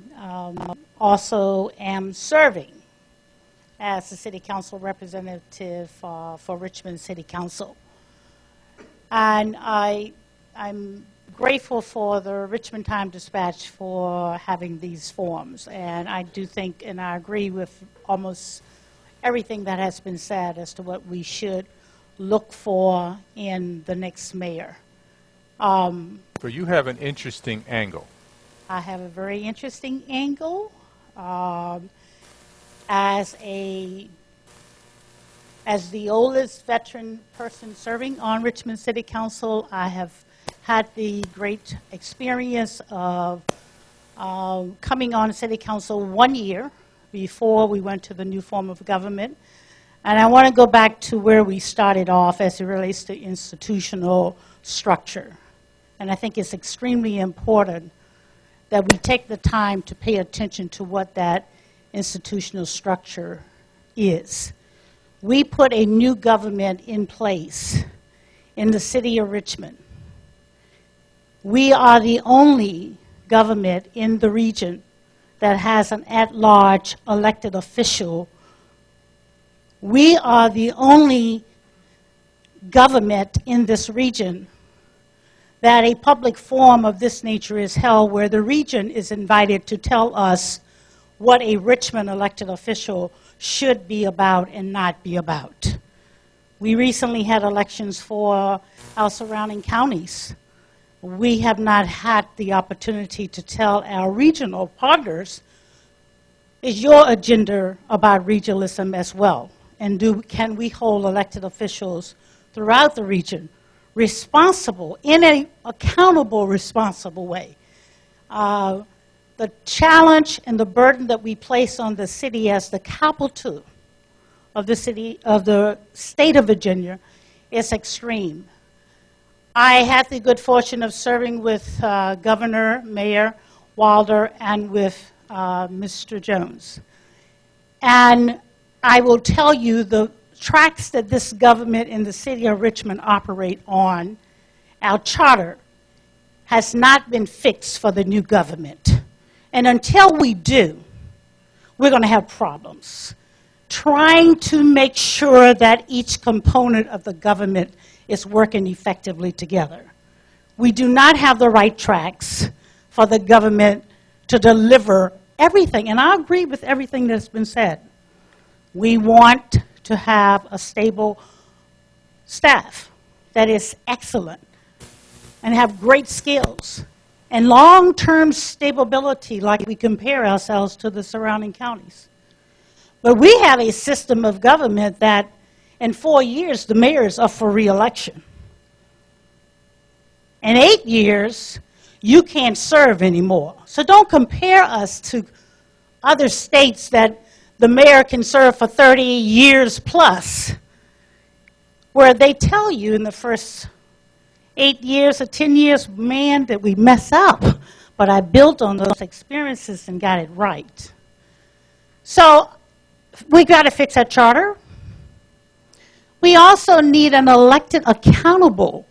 also am serving as the city council representative for Richmond City Council. And I'm grateful for the Richmond Times-Dispatch for having these forums, and I do think, and I agree with almost everything that has been said as to what we should look for in the next mayor. So you have an interesting angle. I have a very interesting angle. As the oldest veteran person serving on Richmond City Council, I have had the great experience of coming on City Council 1 year before we went to the new form of government. And I want to go back to where we started off as it relates to institutional structure. And I think it's extremely important that we take the time to pay attention to what that institutional structure is. We put a new government in place in the city of Richmond. We are the only government in the region that has an at-large elected official. We are the only government in this region that a public forum of this nature is held where the region is invited to tell us what a Richmond elected official should be about and not be about. We recently had elections for our surrounding counties. We have not had the opportunity to tell our regional partners, is your agenda about regionalism as well? And can we hold elected officials throughout the region responsible, in an accountable, responsible way? The challenge and the burden that we place on the city as the capital of the state of Virginia is extreme. I had the good fortune of serving with Governor, Mayor Wilder, and with Mr. Jones. And I will tell you the tracks that this government in the city of Richmond operate on, our charter has not been fixed for the new government. And until we do, we're going to have problems trying to make sure that each component of the government is working effectively together. We do not have the right tracks for the government to deliver everything, and I agree with everything that's been said. We want to have a stable staff that is excellent and have great skills and long-term stability, like we compare ourselves to the surrounding counties. But we have a system of government that in 4 years the mayor is up for re-election. In 8 years, you can't serve anymore. So don't compare us to other states that the mayor can serve for 30 years plus, where they tell you in the first 8 years or 10 years, man, that we mess up. But I built on those experiences and got it right. So we got to fix our charter. We also need an elected, accountable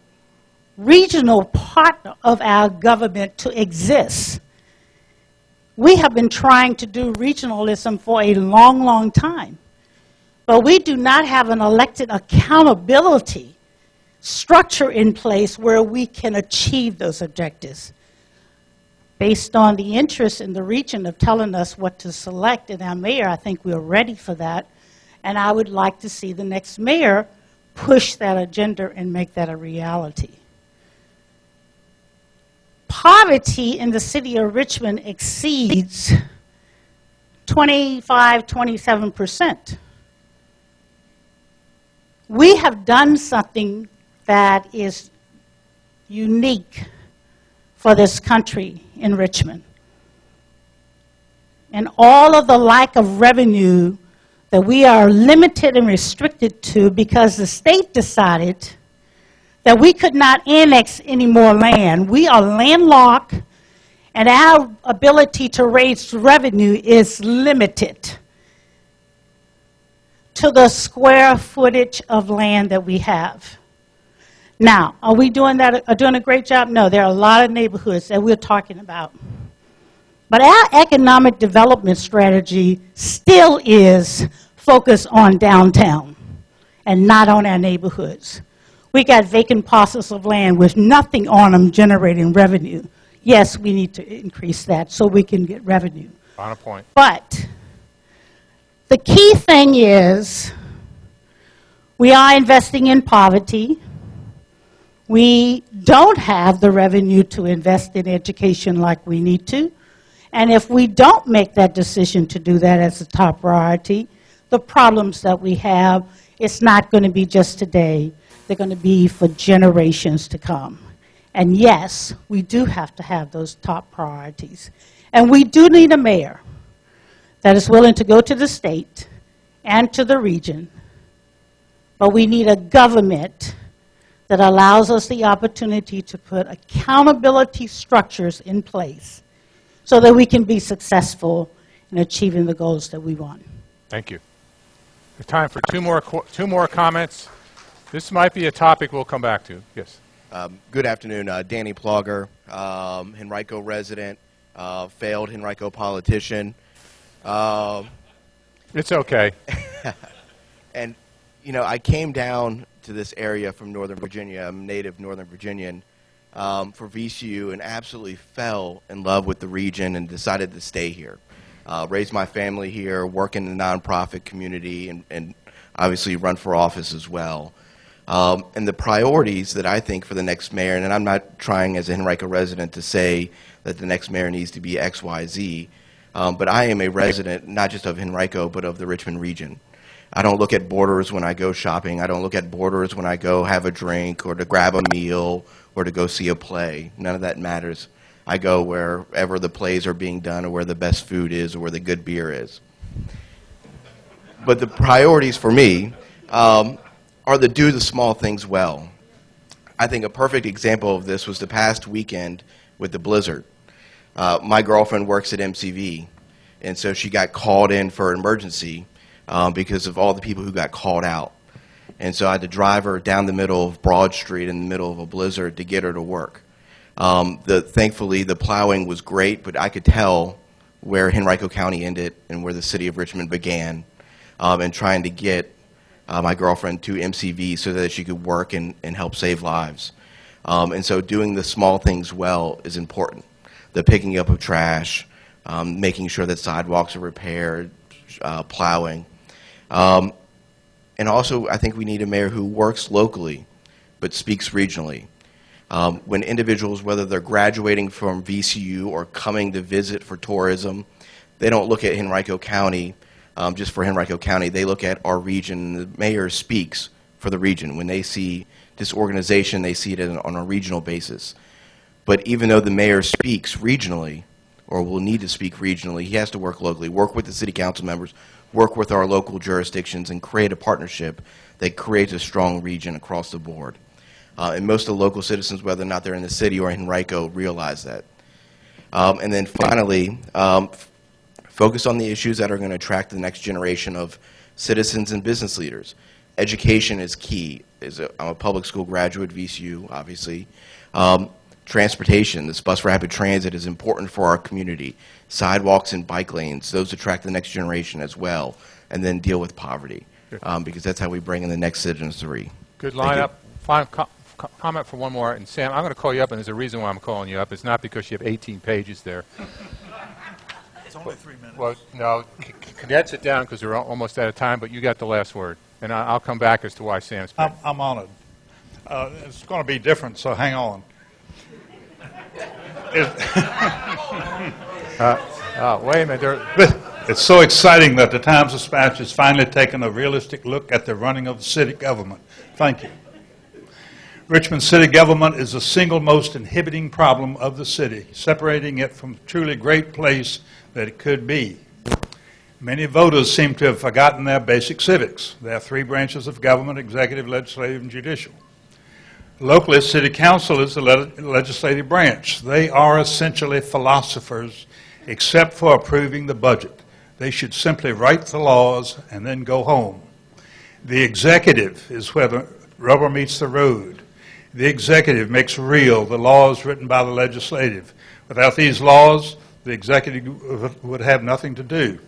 regional partner of our government to exist. We have been trying to do regionalism for a long, long time. But we do not have an elected accountability structure in place where we can achieve those objectives. Based on the interest in the region of telling us what to select in our mayor, I think we're ready for that. And I would like to see the next mayor push that agenda and make that a reality. Poverty in the city of Richmond exceeds 27%. We have done something that is unique for this country in Richmond. And all of the lack of revenue that we are limited and restricted to because the state decided that we could not annex any more land. We are landlocked, and our ability to raise revenue is limited to the square footage of land that we have. Now, are we doing a great job? No, there are a lot of neighborhoods that we're talking about. But our economic development strategy still is focused on downtown and not on our neighborhoods. We got vacant parcels of land with nothing on them generating revenue. Yes, we need to increase that so we can get revenue. Final point. But The key thing is we are investing in poverty. We don't have the revenue to invest in education like we need to. And if we don't make that decision to do that as a top priority, the problems that we have, it's not going to be just today. They're going to be for generations to come. And yes, we do have to have those top priorities. And we do need a mayor that is willing to go to the state and to the region. But we need a government that allows us the opportunity to put accountability structures in place so that we can be successful in achieving the goals that we want. Thank you. There's time for two more comments. This might be a topic we'll come back to. Yes. Good afternoon. Danny Plogger, Henrico resident, failed Henrico politician. It's okay. And, you know, I came down to this area from Northern Virginia. I'm a native Northern Virginian for VCU and absolutely fell in love with the region and decided to stay here. Raised my family here, work in the nonprofit community, and obviously run for office as well. And the priorities that I think for the next mayor, and I'm not trying as a Henrico resident to say that the next mayor needs to be X, Y, Z, but I am a resident not just of Henrico but of the Richmond region. I don't look at borders when I go shopping. I don't look at borders when I go have a drink or to grab a meal or to go see a play. None of that matters. I go wherever the plays are being done or where the best food is or where the good beer is. But the priorities for me are to do the small things well. I think a perfect example of this was the past weekend with the blizzard. My girlfriend works at MCV, and so she got called in for an emergency because of all the people who got called out. And so I had to drive her down the middle of Broad Street in the middle of a blizzard to get her to work. Thankfully, the plowing was great, but I could tell where Henrico County ended and where the city of Richmond began, and trying to get my girlfriend to MCV so that she could work and help save lives. And so doing the small things well is important. The picking up of trash, making sure that sidewalks are repaired, plowing. And also, I think we need a mayor who works locally but speaks regionally. When individuals, whether they're graduating from VCU or coming to visit for tourism, they don't look at Henrico County just for Henrico County. They look at our region. The mayor speaks for the region. When they see this organization, they see it on a regional basis. But even though the mayor speaks regionally, or will need to speak regionally, he has to work locally, work with the city council members, work with our local jurisdictions, and create a partnership that creates a strong region across the board. And most of the local citizens, whether or not they're in the city or in Henrico, realize that. And then finally, focus on the issues that are going to attract the next generation of citizens and business leaders. Education is key. I'm a public school graduate, VCU, obviously. Transportation, this bus rapid transit is important for our community. Sidewalks and bike lanes, those attract the next generation as well. And then deal with poverty, because that's how we bring in the next Citizens 3. Good lineup. Final comment for one more. And Sam, I'm going to call you up, and there's a reason why I'm calling you up. It's not because you have 18 pages there. It's only 3 minutes. Well, no, condense it down because we're almost out of time, but you got the last word. And I'll come back as to why Sam's back. I'm honored. It's going to be different, so hang on. Wait a minute. It's so exciting that the Times-Dispatch has finally taken a realistic look at the running of the city government. Thank you. Richmond city government is the single most inhibiting problem of the city, separating it from the truly great place that it could be. Many voters seem to have forgotten their basic civics. There are 3 branches of government: executive, legislative, and judicial. Locally, city council is the legislative branch. They are essentially philosophers, except for approving the budget. They should simply write the laws and then go home. The executive is where the rubber meets the road. The executive makes real the laws written by the legislative. Without these laws, the executive would have nothing to do.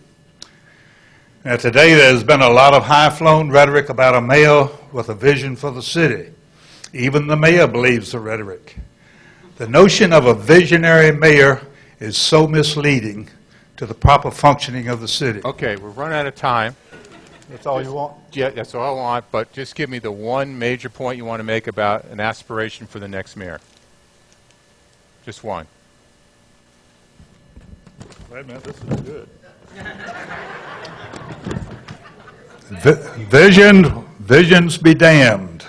Now, today there's been a lot of high-flown rhetoric about a mayor with a vision for the city. Even the mayor believes the rhetoric. The notion of a visionary mayor is so misleading to the proper functioning of the city. Okay, we're running out of time. That's all you want? Yeah, that's all I want, but just give me the one major point you want to make about an aspiration for the next mayor. Just one. Wait a minute, this is good. Visions be damned.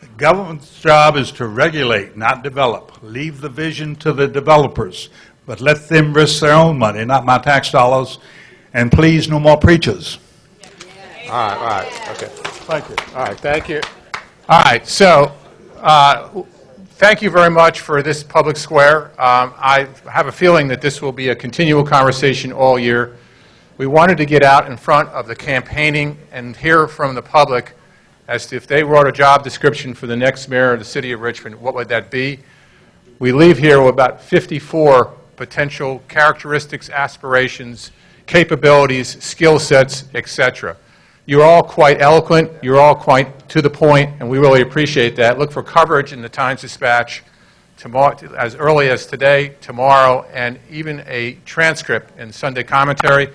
The government's job is to regulate, not develop. Leave the vision to the developers, but let them risk their own money, not my tax dollars. And please, no more preachers. All right, okay. Thank you. All right, thank you. All right, so thank you very much for this public square. I have a feeling that this will be a continual conversation all year. We wanted to get out in front of the campaigning and hear from the public as to if they wrote a job description for the next mayor of the city of Richmond, what would that be? We leave here with about 54 potential characteristics, aspirations, capabilities, skill sets, etc. You're all quite eloquent, you're all quite to the point, and we really appreciate that. Look for coverage in the Times-Dispatch tomorrow, as early as today, tomorrow, and even a transcript in Sunday commentary.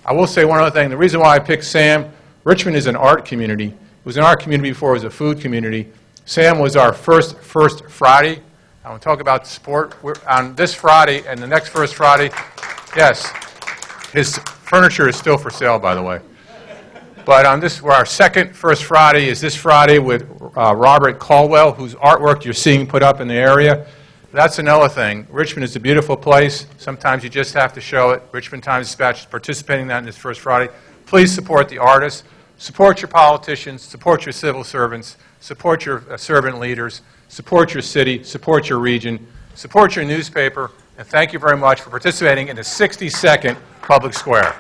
I will say one other thing. The reason why I picked Sam, Richmond is an art community. It was an art community before it was a food community. Sam was our first Friday. I want to talk about sport. On this Friday and the next First Friday, yes, his furniture is still for sale, by the way. But on this, our second First Friday is this Friday with Robert Caldwell, whose artwork you're seeing put up in the area. That's another thing. Richmond is a beautiful place. Sometimes you just have to show it. Richmond Times-Dispatch is participating in that in this First Friday. Please support the artists. Support your politicians. Support your civil servants. Support your servant leaders. Support your city. Support your region. Support your newspaper. And thank you very much for participating in the 62nd Public Square.